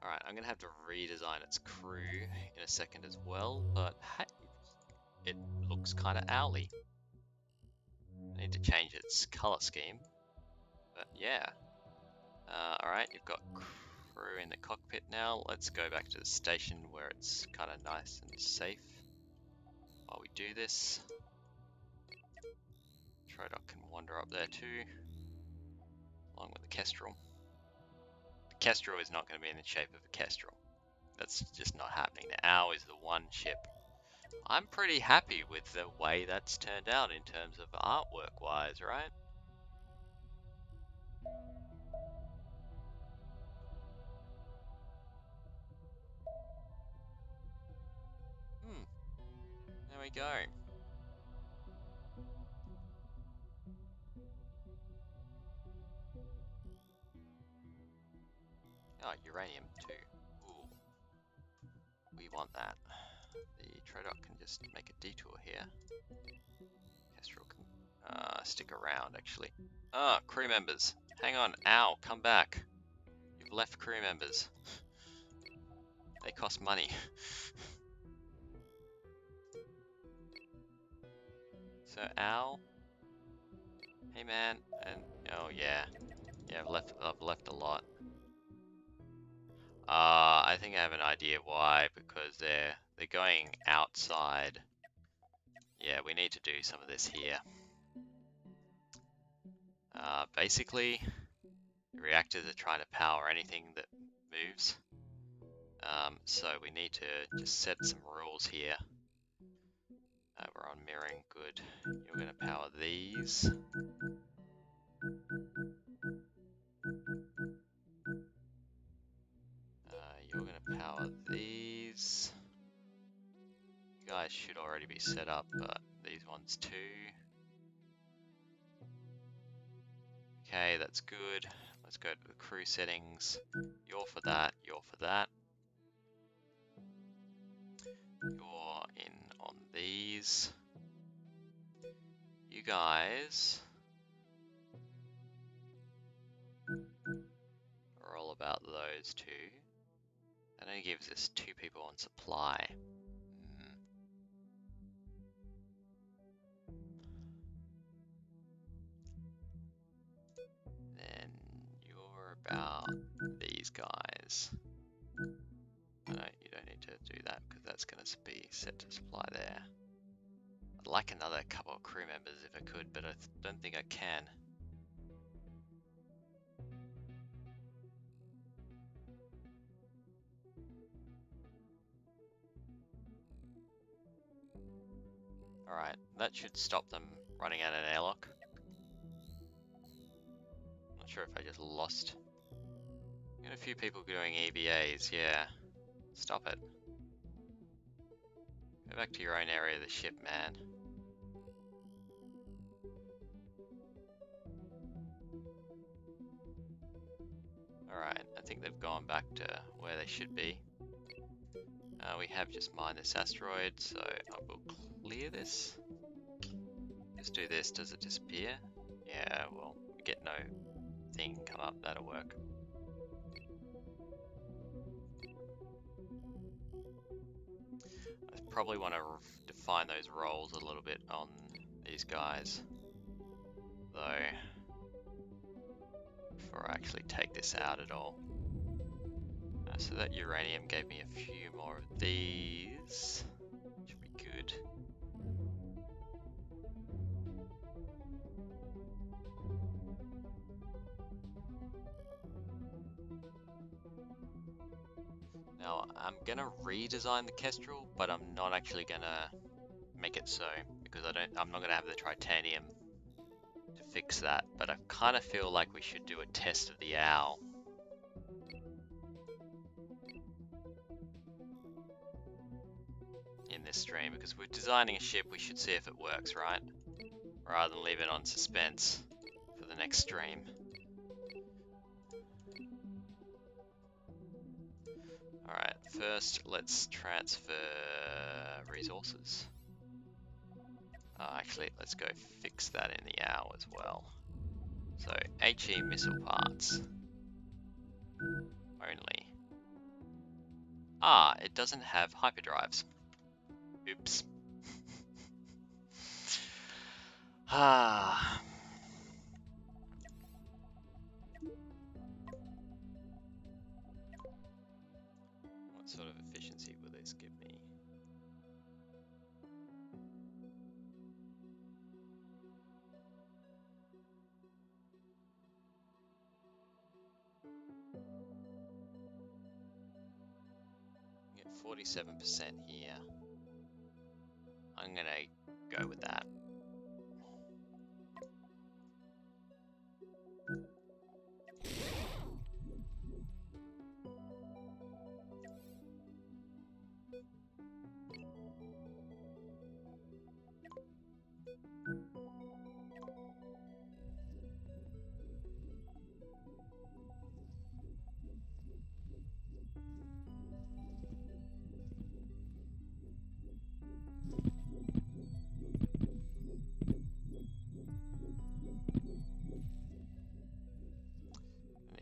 Alright, I'm going to have to redesign its crew in a second as well, but hey, it looks kind of owly. I need to change its color scheme, but yeah. Alright, you've got crew in the cockpit now. Let's go back to the station where it's kind of nice and safe while we do this. Dreadnought can wander up there too, along with the Kestrel. The Kestrel is not going to be in the shape of a Kestrel. That's just not happening. The Owl is the one ship. I'm pretty happy with the way that's turned out in terms of artwork wise, right? There we go. Oh, uranium too. Ooh, we want that. The Dreadnought can just make a detour here. Kestrel can stick around actually. Ah, crew members. Hang on, Ow, come back. You've left crew members. They cost money. So Owl, hey man, and oh yeah, I've left a lot. I think I have an idea why, because they're going outside. Yeah, we need to do some of this here. Basically, the reactors are trying to power anything that moves. So we need to just set some rules here. We're on mirroring, good. You're going to power these. You're going to power these. You guys should already be set up, but these ones too. Okay, that's good. Let's go to the crew settings. You're for that, you're for that. You're in on these. You guys are all about those two. That only gives us 2 people on supply. Then you're about these guys. No, you don't need to do that because that's going to be set to supply there. I'd like another couple of crew members if I could, but I don't think I can. Alright, that should stop them running out an airlock. Not sure if I just lost. Got a few people doing EVAs, yeah. Stop it. Go back to your own area of the ship, man. Alright, I think they've gone back to where they should be. We have just mined this asteroid, so I will clear this. Just do this, does it disappear? Yeah, well, we get no thing come up, that'll work. I probably want to define those roles a little bit on these guys, though, before I actually take this out at all. So that uranium gave me a few more of these, which would be good. Now, I'm gonna redesign the Kestrel, but I'm not actually gonna make it so, because I'm not gonna have the titanium to fix that, but I kind of feel like we should do a test of the Owl. In this stream, because we're designing a ship, we should see if it works, right? Rather than leave it on suspense for the next stream. Alright, first let's transfer resources. Actually, let's go fix that in the hour as well. So, HE missile parts. Only. It doesn't have hyperdrives. Oops. What sort of efficiency will this give me? Get 47% here. I'm gonna go with that.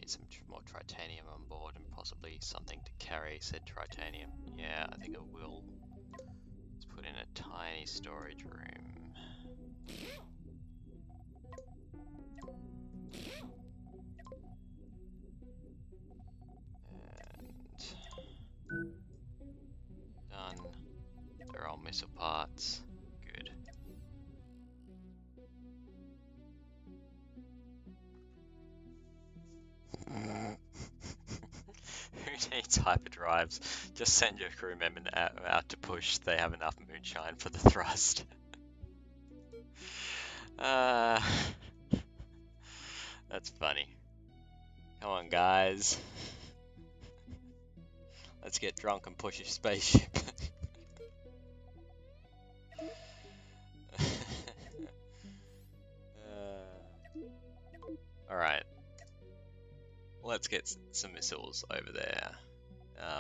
Some more titanium on board and possibly something to carry said titanium. Yeah, I think it will. Let's put in a tiny storage room. And done. They're all missile parts. Good. Who needs hyperdrives? Just send your crew member out to push. They have enough moonshine for the thrust. That's funny. Come on, guys. Let's get drunk and push a spaceship. Alright. Let's get some missiles over there.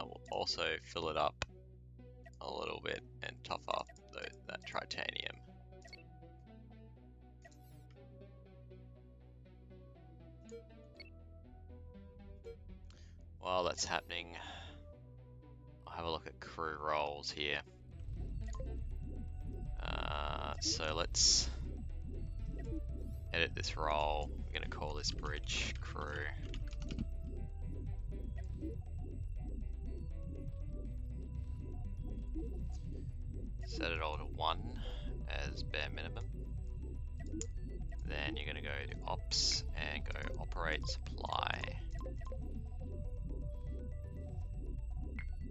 We'll also fill it up a little bit and top up that titanium. While that's happening, I'll have a look at crew roles here. So let's edit this role. We're going to call this bridge crew. Set it all to 1 as bare minimum. Then you're going to go to ops and go operate supply.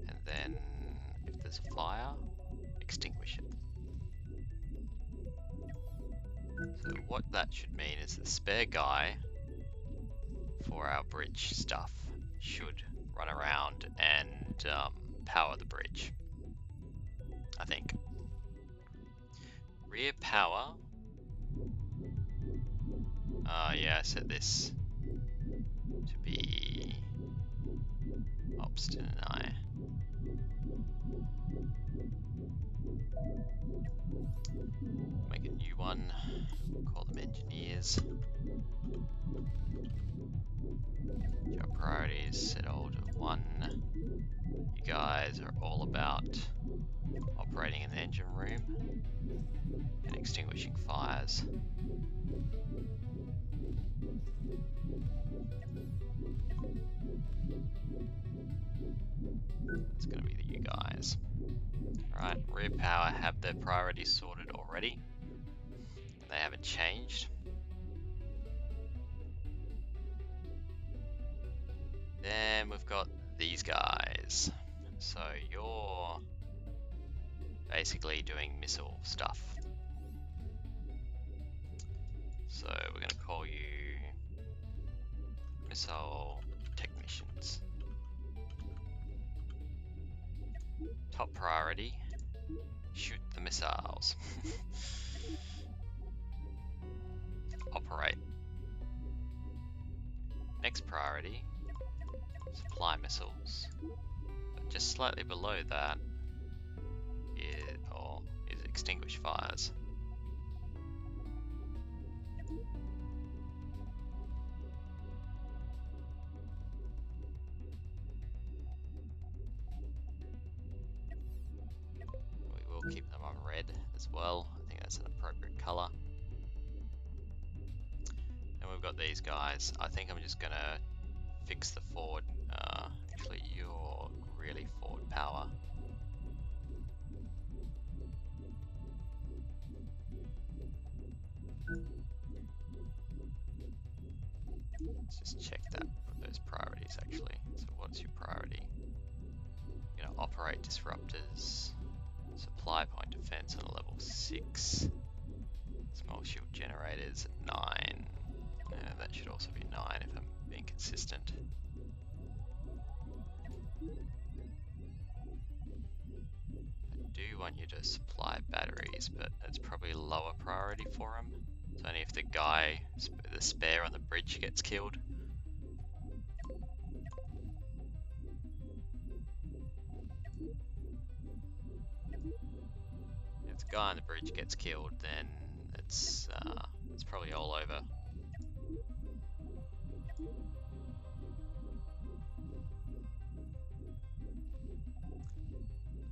And then if there's a fire, extinguish it. So what that should mean is the spare guy for our bridge stuff should run around and power the bridge, I think. Rear power. Yeah, I set this to be Obstin and I. Make a new one. Call them engineers. Job priorities set all to 1. You guys are all about operating in the engine room and extinguishing fires. It's going to be the you guys. Alright, rear power have their priorities sorted already. They haven't changed. Then we've got these guys. So you're basically doing missile stuff. So we're going to call you missile technicians. Top priority, shoot the missiles. Operate. Next priority, supply missiles. But just slightly below that is extinguish fires. as well. I think that's an appropriate color. And we've got these guys. I think I'm just gonna fix the forward. Actually, you're really forward power. Let's just check that with those priorities actually. So what's your priority? You're gonna operate disruptors, supply point defense on a level 6, small shield generators at 9. That should also be 9 if I'm being consistent. I do want you to supply batteries, but it's probably lower priority for them. It's only if the guy, the spare on the bridge gets killed. If the guy on the bridge gets killed, then it's probably all over.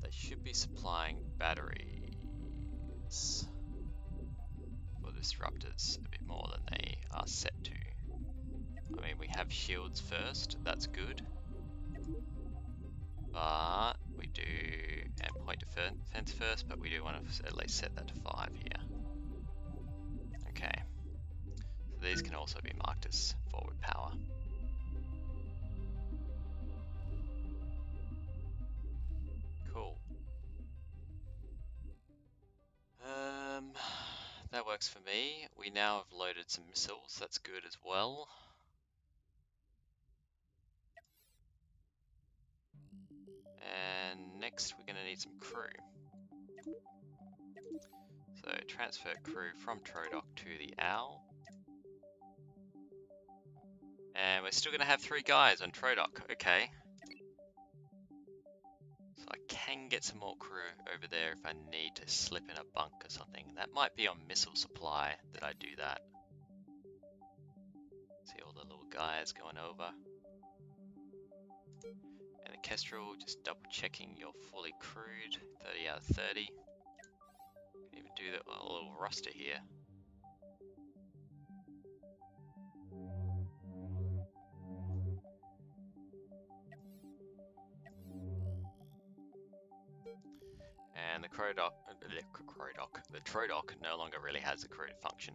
They should be supplying batteries for disruptors a bit more than they are set to. I mean, we have shields first, that's good. But we do, and point defense first, but we do want to at least set that to 5 here. Okay, so these can also be marked as forward power. Cool. That works for me. We now have loaded some missiles, that's good as well. And next we're going to need some crew. So transfer crew from Trodoc to the Owl. And we're still going to have 3 guys on Trodoc, okay. So I can get some more crew over there if I need to slip in a bunk or something. That might be on missile supply that I do that. See all the little guys going over. And the Kestrel, just double checking you're fully crewed, 30 out of 30. Can even do a little roster here. And the Trodoc no longer really has a crew function.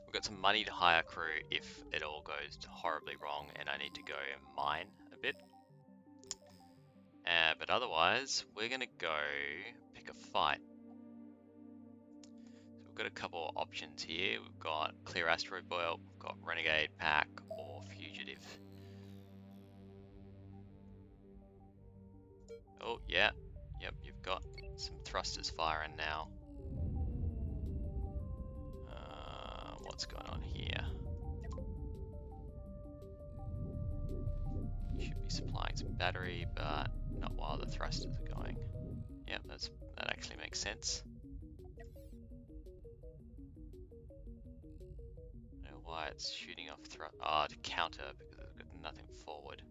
We've got some money to hire crew if it all goes horribly wrong and I need to go mine a bit. But otherwise, we're going to go pick a fight. So we've got a couple of options here. We've got Clear Asteroid Belt, we've got Renegade Pack, or Fugitive. Oh, yeah. Yep, you've got some thrusters firing now. What's going on here? Should be supplying some battery, but not while the thrusters are going. Yep, that actually makes sense. I don't know why it's shooting off to counter because it's got nothing forward.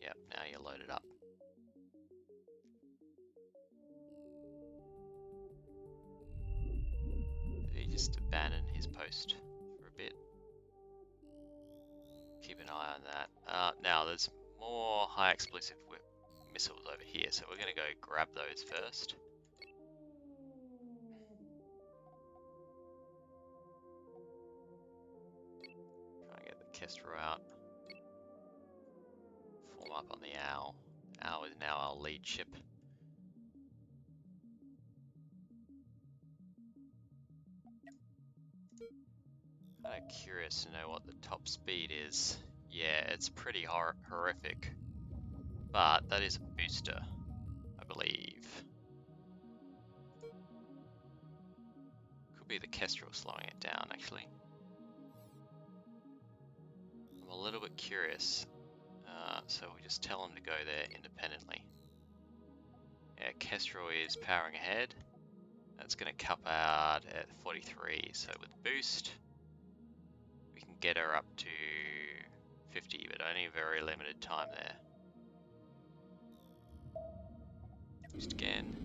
Yep, now you're loaded up. Did he just abandon his post for a bit? Keep an eye on that. Now there's more high explosive missiles over here, so we're going to go grab those first. Try and get the Kestrel out. Form up on the Owl. Owl is now our lead ship. Kind of curious to know what the top speed is. Yeah, it's pretty horrific. But that is a booster, I believe. Could be the Kestrel slowing it down, actually. I'm a little bit curious. So we just tell them to go there independently. Yeah, Kestrel is powering ahead. That's going to cap out at 43. So with boost, we can get her up to 50, but only a very limited time there. Boost again.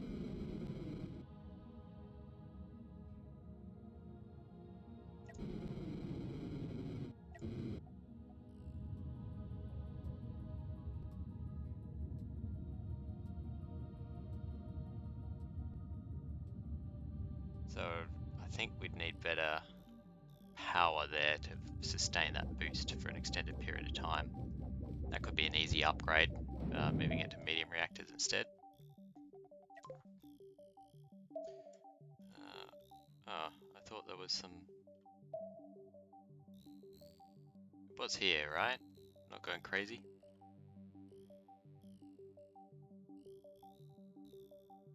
So I think we'd need better power there to sustain that boost for an extended period of time. That could be an easy upgrade, moving it to medium reactors instead. Oh, I thought there was some... It was here, right? Not going crazy?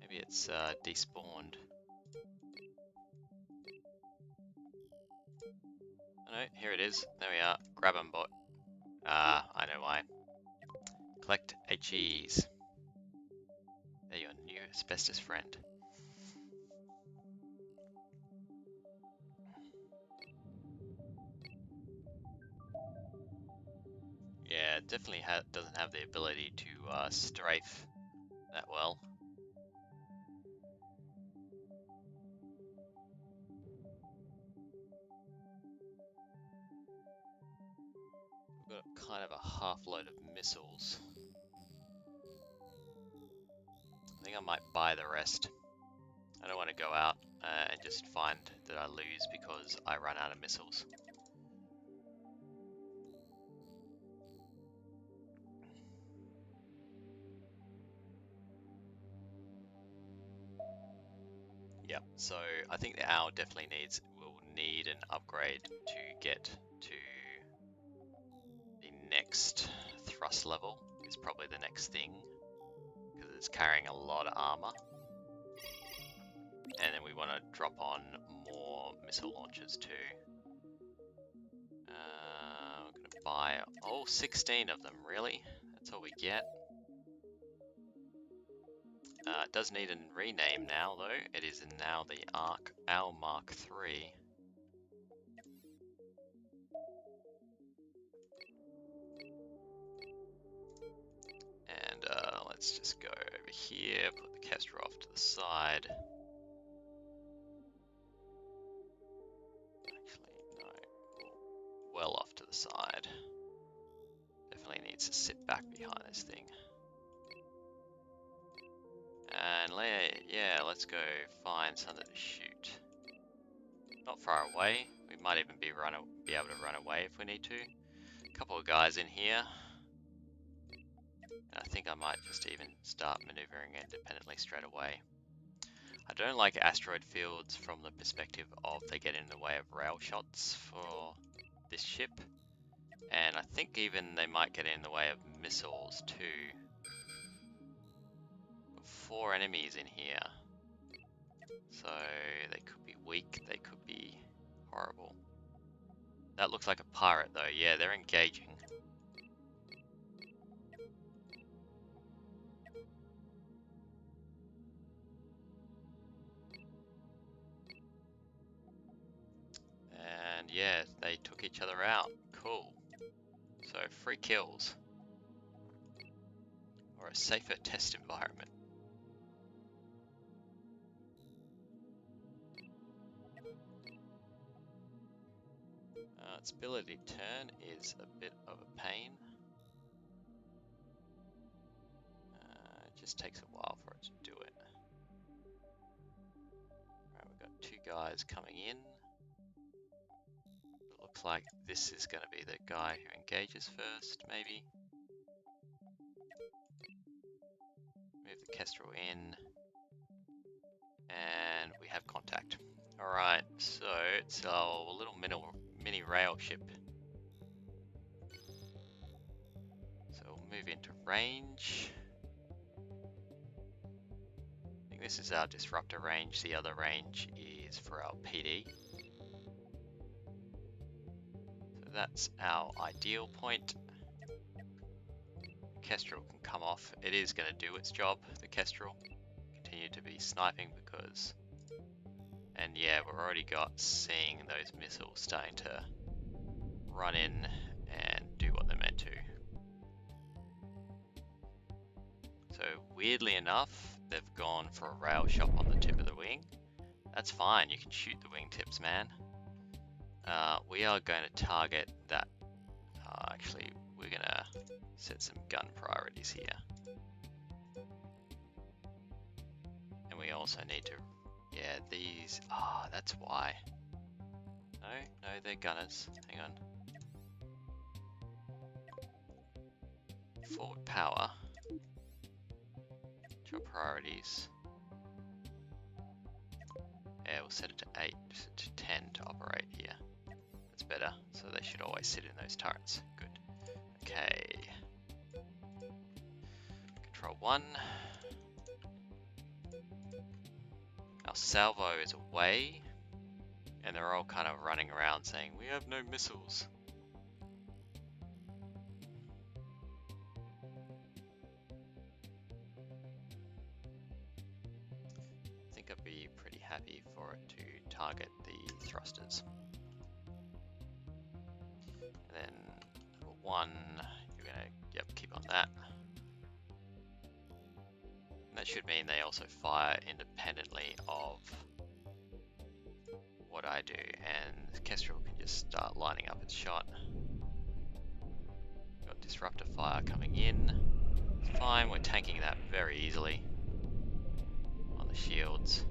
Maybe it's despawned. Oh no, here it is. There we are. Grab 'em, bot. Ah, I know why. Collect HEs. They're your new asbestos friend. Yeah, it definitely doesn't have the ability to strafe that well. We've got kind of a half load of missiles. I think I might buy the rest. I don't want to go out and just find that I lose because I run out of missiles. Yep, so I think the owl definitely will need an upgrade to get to the next thrust level. Is probably the next thing, because it's carrying a lot of armor. And then we want to drop on more missile launchers too. We're going to buy all 16 of them, really? That's all we get. It does need a rename now, though. It is now the Owl Mark III. And let's just go over here, put the Kestrel off to the side. Actually, no. Well off to the side. Definitely needs to sit back behind this thing. And yeah, let's go find something to shoot. Not far away. We might even be able to run away if we need to. A couple of guys in here. And I think I might just even start maneuvering independently straight away. I don't like asteroid fields from the perspective of they get in the way of rail shots for this ship. And I think even they might get in the way of missiles too. 4 enemies in here. So they could be weak, they could be horrible. That looks like a pirate though. Yeah, they're engaging. And yeah, they took each other out. Cool. So 3 kills. Or a safer test environment. Its ability to turn is a bit of a pain. It just takes a while for it to do it. Alright, we've got 2 guys coming in. It looks like this is going to be the guy who engages first, maybe. Move the Kestrel in. And we have contact. Alright, so it's our little mini rail ship. So we'll move into range. I think this is our disruptor range. The other range is for our PD. So that's our ideal point. Kestrel can come off. It is going to do its job, the Kestrel. Continue to be sniping because... And yeah, we're already seeing those missiles starting to run in and do what they're meant to. So weirdly enough, they've gone for a rail shot on the tip of the wing. That's fine, you can shoot the wingtips, man. We are going to target that. Actually, we're going to set some gun priorities here. And we also need to, yeah, these, that's why. No, they're gunners. Hang on. Forward power. Drop priorities. Yeah, we'll set it to 8 to 10 to operate here. That's better. So they should always sit in those turrets. Good. Okay. Control 1. Our salvo is away. And they're all kind of running around saying, we have no missiles. I think I'd be pretty happy for it to target the thrusters. And then number 1, you're going to, keep on that. And that should mean they also fire independently of what I do, and the Kestrel can just start lining up its shot. Got disruptor fire coming in. It's fine, we're tanking that very easily on the shields.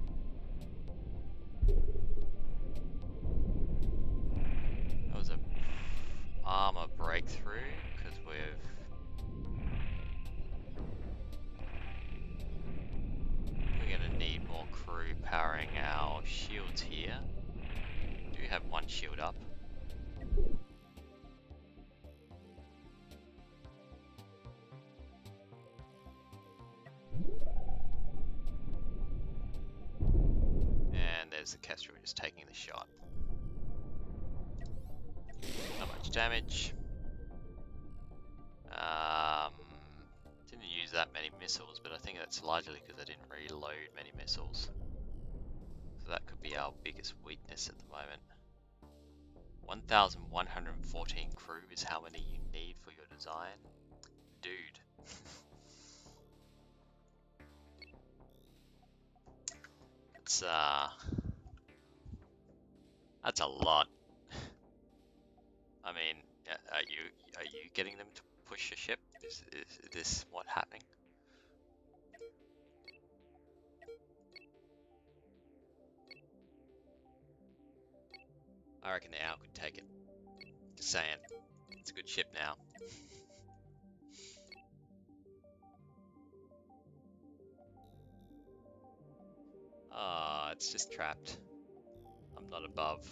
That was a armor breakthrough because we're going to need more crew powering our shields here. We do have one shield up. And there's the Kestrel just taking the shot. Not much damage. Didn't use that many missiles, but I think that's largely because I didn't reload many missiles. So that could be our biggest weakness at the moment. 1,114 crew is how many you need for your design. Dude. That's a lot. I mean, are you getting them to push your ship? Is this what's happening? I reckon the Owl could take it. Just saying, it's a good ship now. It's just trapped. I'm not above.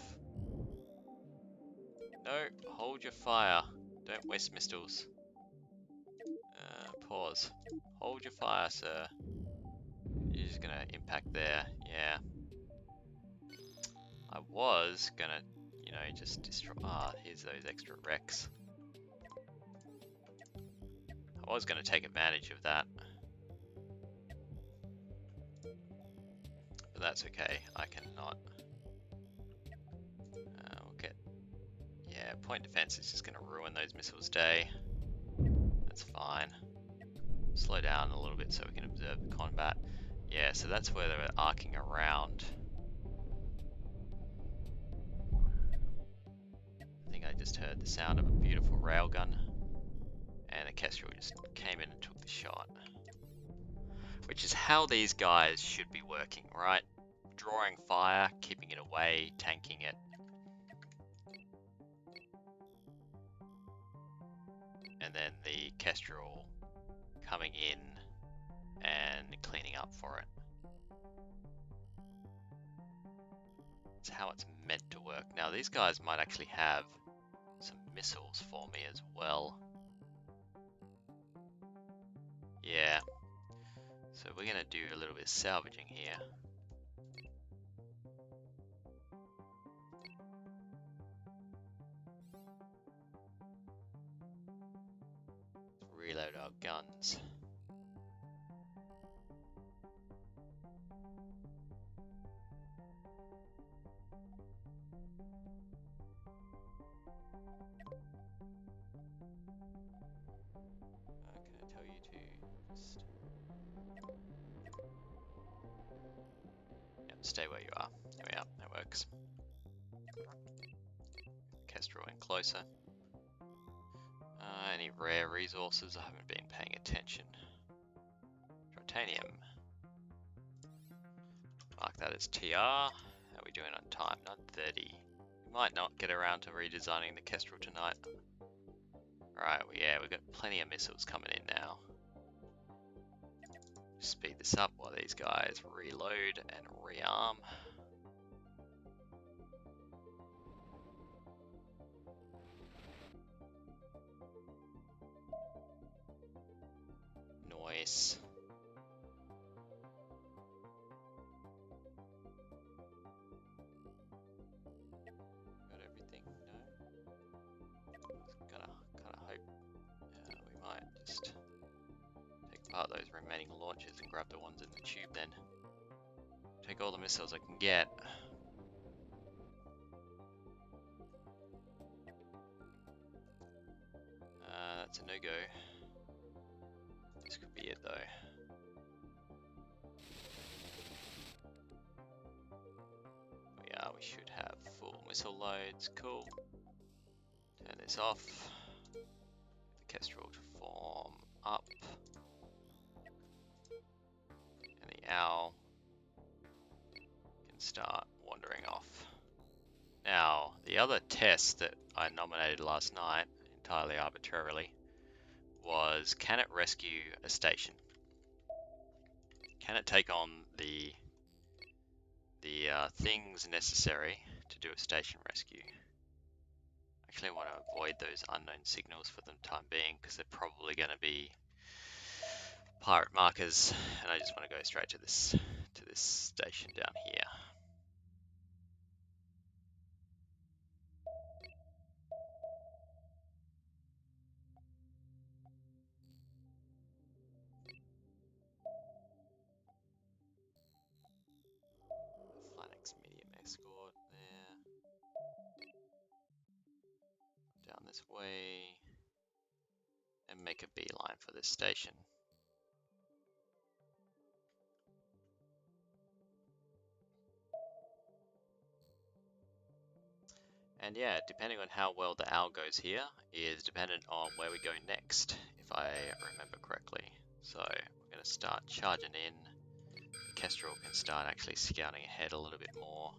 No, hold your fire. Don't waste missiles. Pause. Hold your fire, sir. You're just gonna impact there. Yeah. I was gonna, just destroy. Here's those extra wrecks. I was gonna take advantage of that. But that's okay. I cannot. We'll get. Yeah, point defense is just gonna ruin those missiles' day. That's fine. Slow down a little bit so we can observe the combat. Yeah, so that's where they were arcing around. I think I just heard the sound of a beautiful railgun. And the Kestrel just came in and took the shot. Which is how these guys should be working, right? Drawing fire, keeping it away, tanking it. And then the Kestrel coming in and cleaning up for it. It's how it's meant to work. Now these guys might actually have some missiles for me as well. Yeah. So we're going to do a little bit of salvaging here. Reload our guns. Can I tell you to just stay where you are. There we are, that works. Kestrel in closer. Any rare resources? I haven't been paying attention. Titanium. Mark that as TR. How are we doing on time? 9:30. We might not get around to redesigning the Kestrel tonight. Alright, yeah, we've got plenty of missiles coming in now. Speed this up while these guys reload and rearm. Noise. Got everything? No? Gonna kinda hope we might just take apart those remaining launchers and grab the ones in the tube then. Take all the missiles I can get. That's a no-go. This could be it though. We should have full missile loads, cool. Turn this off. Get the Kestrel to form up. And the Owl can start wandering off. Now, the other test that I nominated last night, entirely arbitrarily, was can it rescue a station? Can it take on the things necessary to do a station rescue? Actually, I want to avoid those unknown signals for the time being because they're probably going to be pirate markers, and I just want to go straight to this station down here. Flanix medium escort there. Down this way. And make a beeline for this station. And yeah, depending on how well the Owl goes here is dependent on where we go next, if I remember correctly. So we're going to start charging in. Kestrel can start actually scouting ahead a little bit more.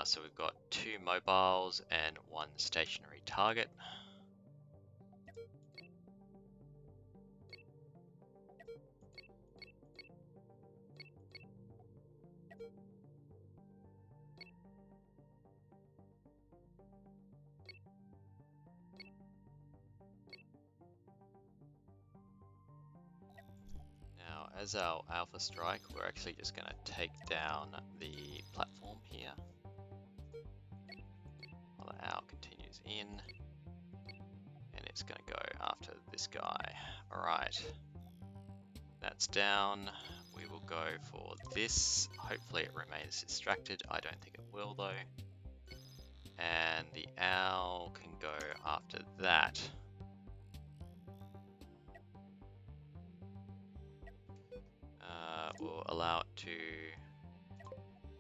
So we've got 2 mobiles and 1 stationary target. Now, as our Alpha Strike, we're actually just going to take down the platform here. While the Owl continues in. And it's going to go after this guy. Alright. That's down. We will go for this. Hopefully it remains distracted. I don't think it will though. And the Owl can go after that. We'll allow it to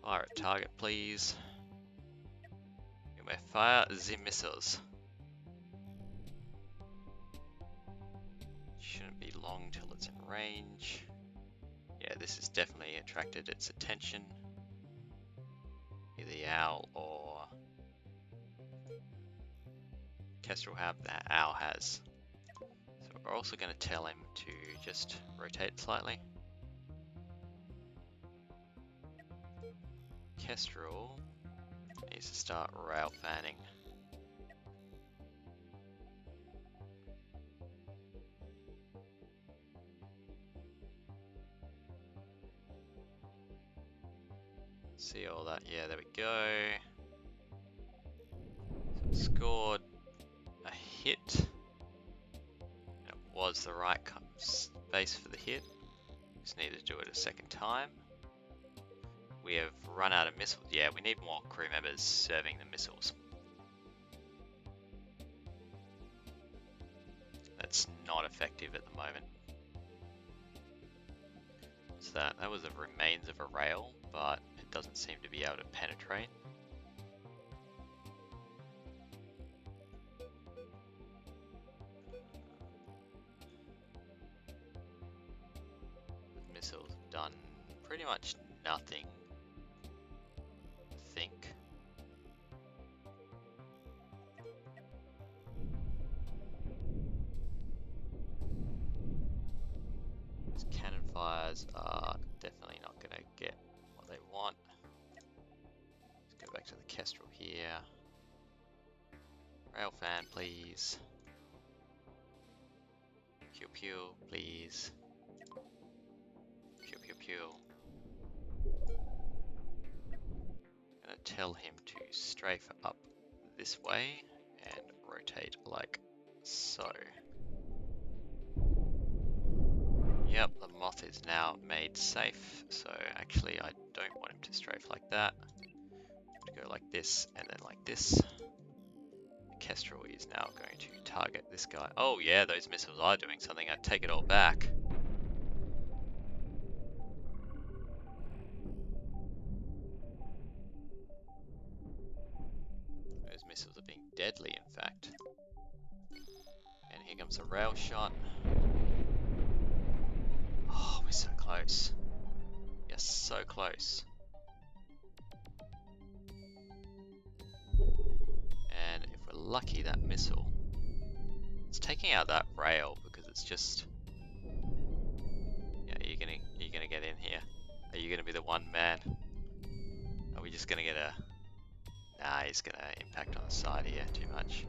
fire at target, please. You may fire the missiles. Shouldn't be long till it's in range. Yeah, this has definitely attracted its attention. Either the Owl or Kestrel have, that Owl has. So we're also going to tell him to just rotate slightly. Kestrel needs to start rail fanning. See all that? Yeah, there we go. So it scored a hit. And it was the right space for the hit. Just need to do it a second time. We have run out of missiles. Yeah, we need more crew members serving the missiles. That's not effective at the moment. was that? That was the remains of a rail, but it doesn't seem to be able to penetrate. The missiles have done pretty much nothing, I think. These cannon fires are definitely not going to get what they want. Let's go back to the Kestrel here. Rail fan, please. Pew pew, please. Pew pew pew. Gonna tell him to strafe up this way and rotate like so. Yep, the moth is now made safe, so actually I don't want him to strafe like that. To go like this and then like this. The Kestrel is now going to target this guy. Oh yeah, those missiles are doing something. I take it all back. Those missiles are being deadly, in fact. And here comes a rail shot. Oh, we're so close. Yes, so close. And if we're lucky, that missile, it's taking out that rail because it's just. Yeah, are you gonna get in here? Are you gonna be the one man? Are we just gonna get a? Nah, he's gonna impact on the side here too much.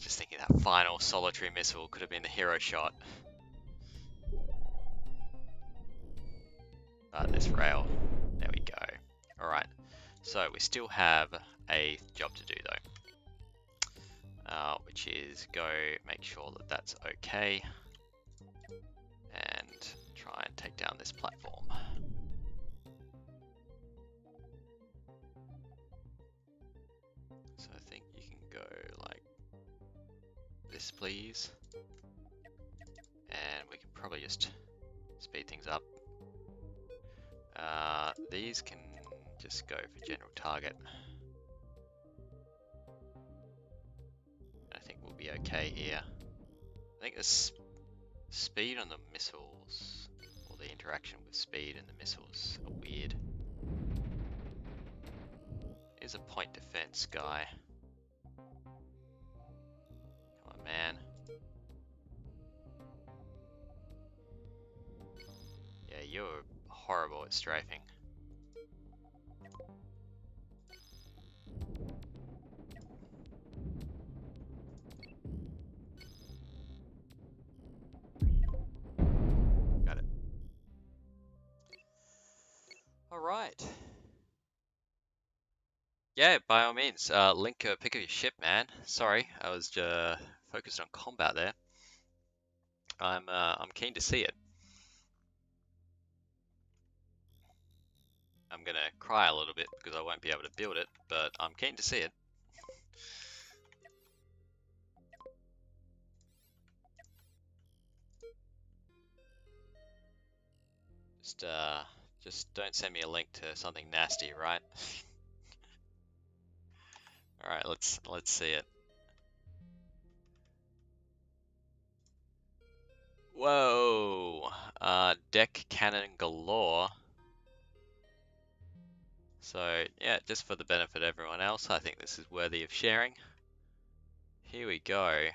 Just thinking that final solitary missile could have been the hero shot. But this rail, there we go. Alright, so we still have a job to do though. Which is go make sure that that's okay. And try and take down this platform. So I think you can go like this, please. And we can probably just speed things up. These can just go for general target. I think we'll be okay here. I think the speed on the missiles, or the interaction with speed and the missiles, are weird. Here's a point defense guy. Come on, man. Yeah, you're horrible at strafing. Got it. Alright. Yeah, by all means, link a pic of your ship, man. Sorry, I was focused on combat there. I'm keen to see it. I'm gonna cry a little bit because I won't be able to build it, but I'm keen to see it. Just don't send me a link to something nasty, right? All right, let's see it. Whoa, deck cannon galore. So yeah, just for the benefit of everyone else, I think this is worthy of sharing. Here we go.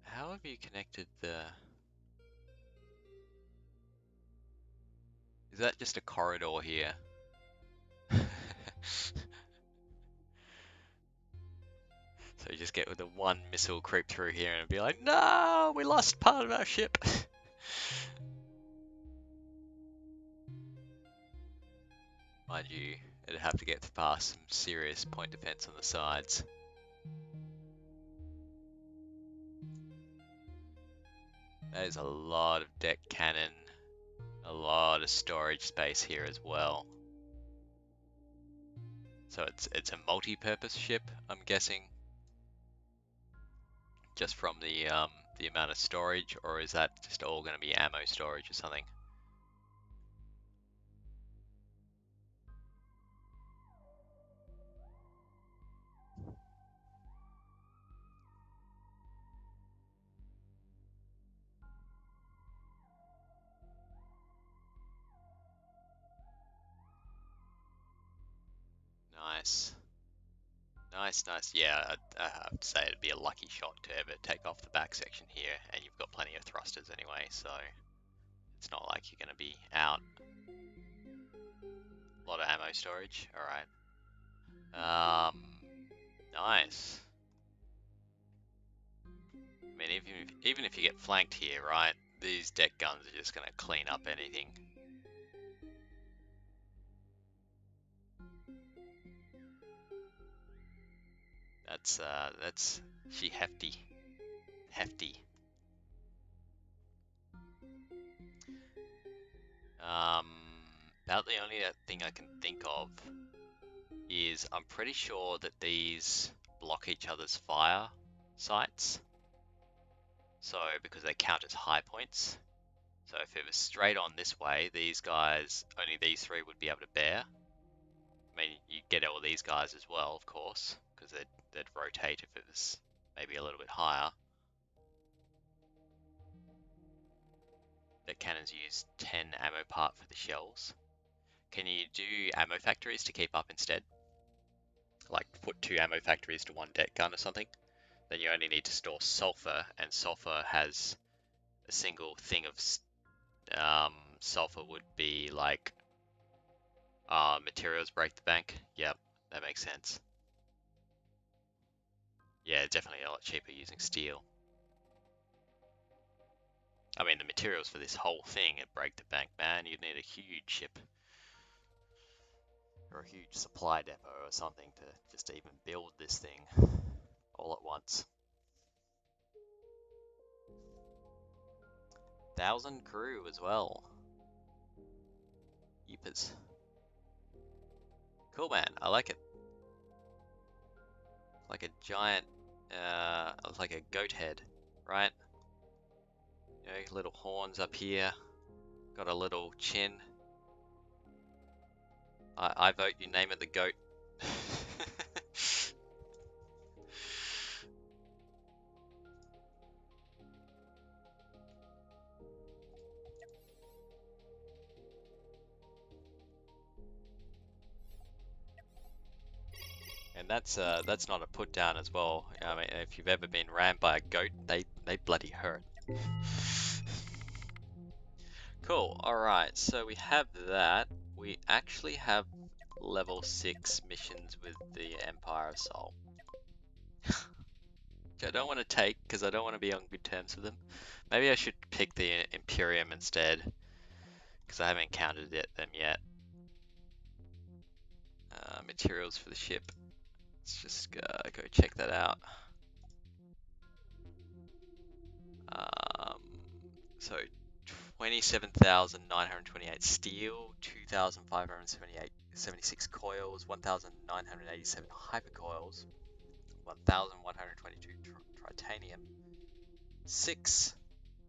How have you connected the... Is that just a corridor here? So you just get with the one missile creep through here and be like, no, we lost part of our ship. Mind you, it'd have to get past some serious point defense on the sides. That is a lot of deck cannon, a lot of storage space here as well. So it's a multi-purpose ship, I'm guessing. Just from the the amount of storage, or is that just all going to be ammo storage or something? Nice. Nice. Yeah, I have to say it'd be a lucky shot to ever take off the back section here, and you've got plenty of thrusters anyway, so it's not like you're going to be out. A lot of ammo storage. All right. Nice. I mean, even if you get flanked here, right? These deck guns are just going to clean up anything. That's she hefty. Um, about the only thing I can think of is I'm pretty sure that these block each other's fire sights. So because they count as high points. So if it was straight on this way, these guys, only these three would be able to bear. I mean, you get all these guys as well, of course, because they'd rotate if it was maybe a little bit higher. The cannons use 10 ammo part for the shells. Can you do ammo factories to keep up instead? Like put 2 ammo factories to 1 deck gun or something? Then you only need to store sulfur, and sulfur has a single thing of sulfur would be like materials break the bank. Yep, that makes sense. Yeah, definitely a lot cheaper using steel. I mean, the materials for this whole thing at Break the Bank, man, you'd need a huge ship. Or a huge supply depot or something to just even build this thing all at once. 1,000 crew as well. Yeepers. Cool, man. I like it. Like a giant, like a goat head, right? You know, little horns up here. Got a little chin. I vote you name it the goat. And that's not a put down as well. I mean, if you've ever been rammed by a goat, they bloody hurt. Cool. All right. So we have that. We actually have level 6 missions with the Empire Assault, which I don't want to take because I don't want to be on good terms with them. Maybe I should pick the Imperium instead because I haven't encountered them yet. Materials for the ship. Let's just go check that out. So 27,928 steel, 2,576 coils, 1,987 hypercoils, 1,122 titanium, 6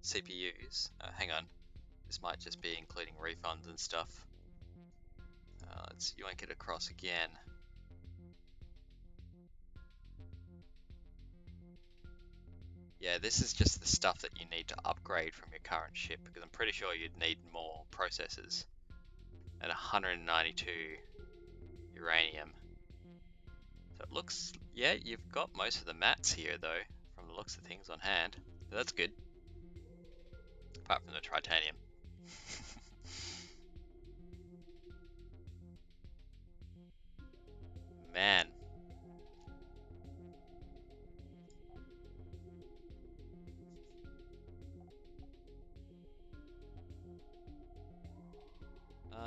CPUs. Hang on, this might just be including refunds and stuff. Let's yoink it across again. Yeah, this is just the stuff that you need to upgrade from your current ship, because I'm pretty sure you'd need more processors. At 192 uranium. So it looks, yeah, you've got most of the mats here though, from the looks of things on hand. So that's good. Apart from the titanium. Man.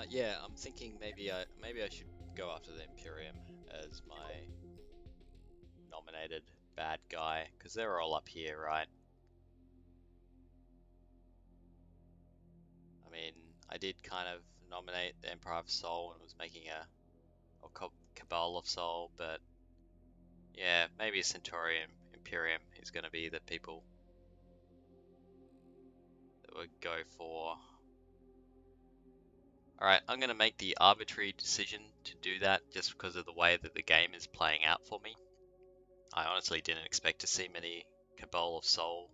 Yeah, I'm thinking maybe I should go after the Imperium as my nominated bad guy, because they're all up here, right? I mean, I did kind of nominate the Empire of Soul and was making or Cabal of Soul, but yeah, maybe a Centaurian Imperium is going to be the people we'll go for... Alright, I'm going to make the arbitrary decision to do that just because of the way that the game is playing out for me. I honestly didn't expect to see many Cabal of Soul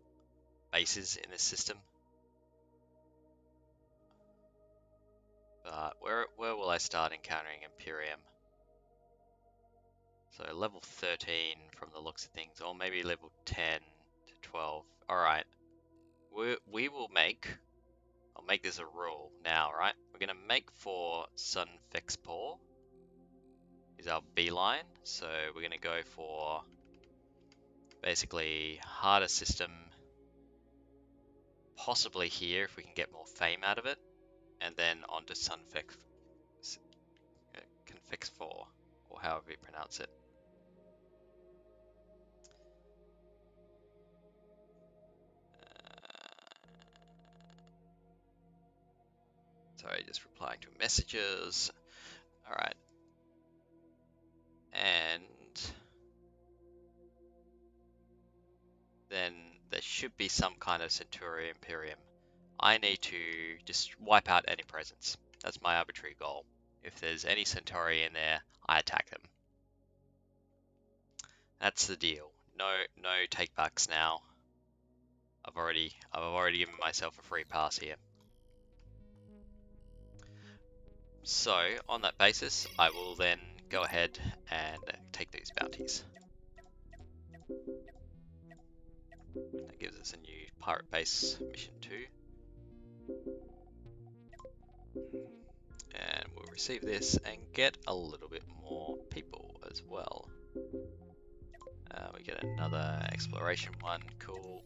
bases in this system. But where will I start encountering Imperium? So level 13 from the looks of things, or maybe level 10 to 12. Alright, we will make... I'll make this a rule now, right? We're going to make for Sun Fexpor is our beeline. So we're going to go for basically harder system, possibly here if we can get more fame out of it, and then onto Sun Fexpor, or however you pronounce it. Sorry, just replying to messages. Alright. And then there should be some kind of Centurion Imperium. I need to just wipe out any presence. That's my arbitrary goal. If there's any Centauri in there, I attack them. That's the deal. No takebacks now. I've already given myself a free pass here. So, on that basis, I will then go ahead and take these bounties. That gives us a new pirate base mission 2. And we'll receive this and get a little bit more people as well. We get another exploration one, cool.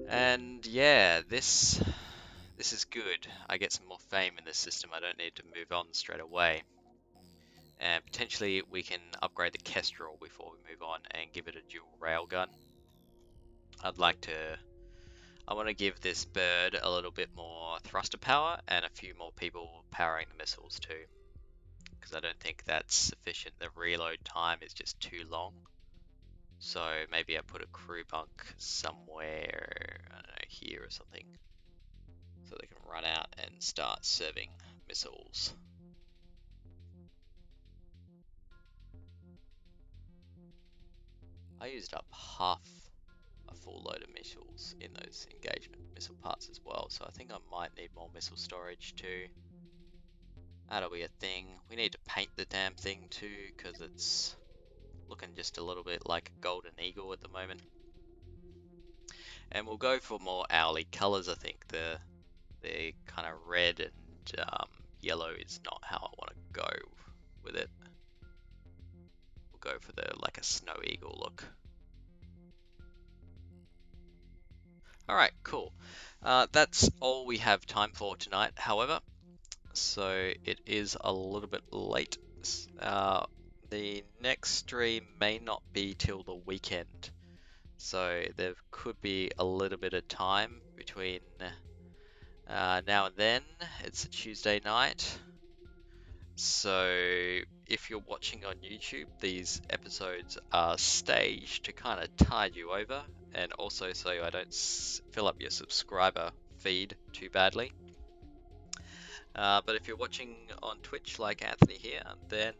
And yeah, this is good. I get some more fame in this system. I don't need to move on straight away. And potentially we can upgrade the Kestrel before we move on and give it a dual railgun. I want to give this bird a little bit more thruster power and a few more people powering the missiles too. Because I don't think that's sufficient. The reload time is just too long. So maybe I put a crew bunk somewhere, I don't know, here or something. So they can run out and start serving missiles. I used up half a full load of missiles in those engagement missile parts as well, so I think I might need more missile storage too. That'll be a thing. We need to paint the damn thing too, because it's looking just a little bit like a golden eagle at the moment. And we'll go for more owly colours. I think the kind of red and yellow is not how I want to go with it. We'll go for the like a snow eagle look. Alright, cool. That's all we have time for tonight, however. So it is a little bit late. The next stream may not be till the weekend. So there could be a little bit of time between now and then. It's a Tuesday night. So if you're watching on YouTube, these episodes are staged to kind of tide you over, and also so I don't fill up your subscriber feed too badly. But if you're watching on Twitch like Anthony here, then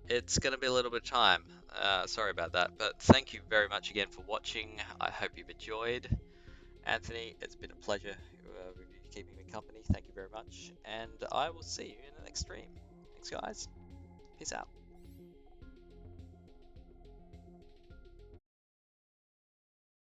it's going to be a little bit of time. Sorry about that, but thank you very much again for watching. I hope you've enjoyed. Anthony, it's been a pleasure keeping me company. Thank you very much, and I will see you in the next stream. Thanks, guys. Peace out.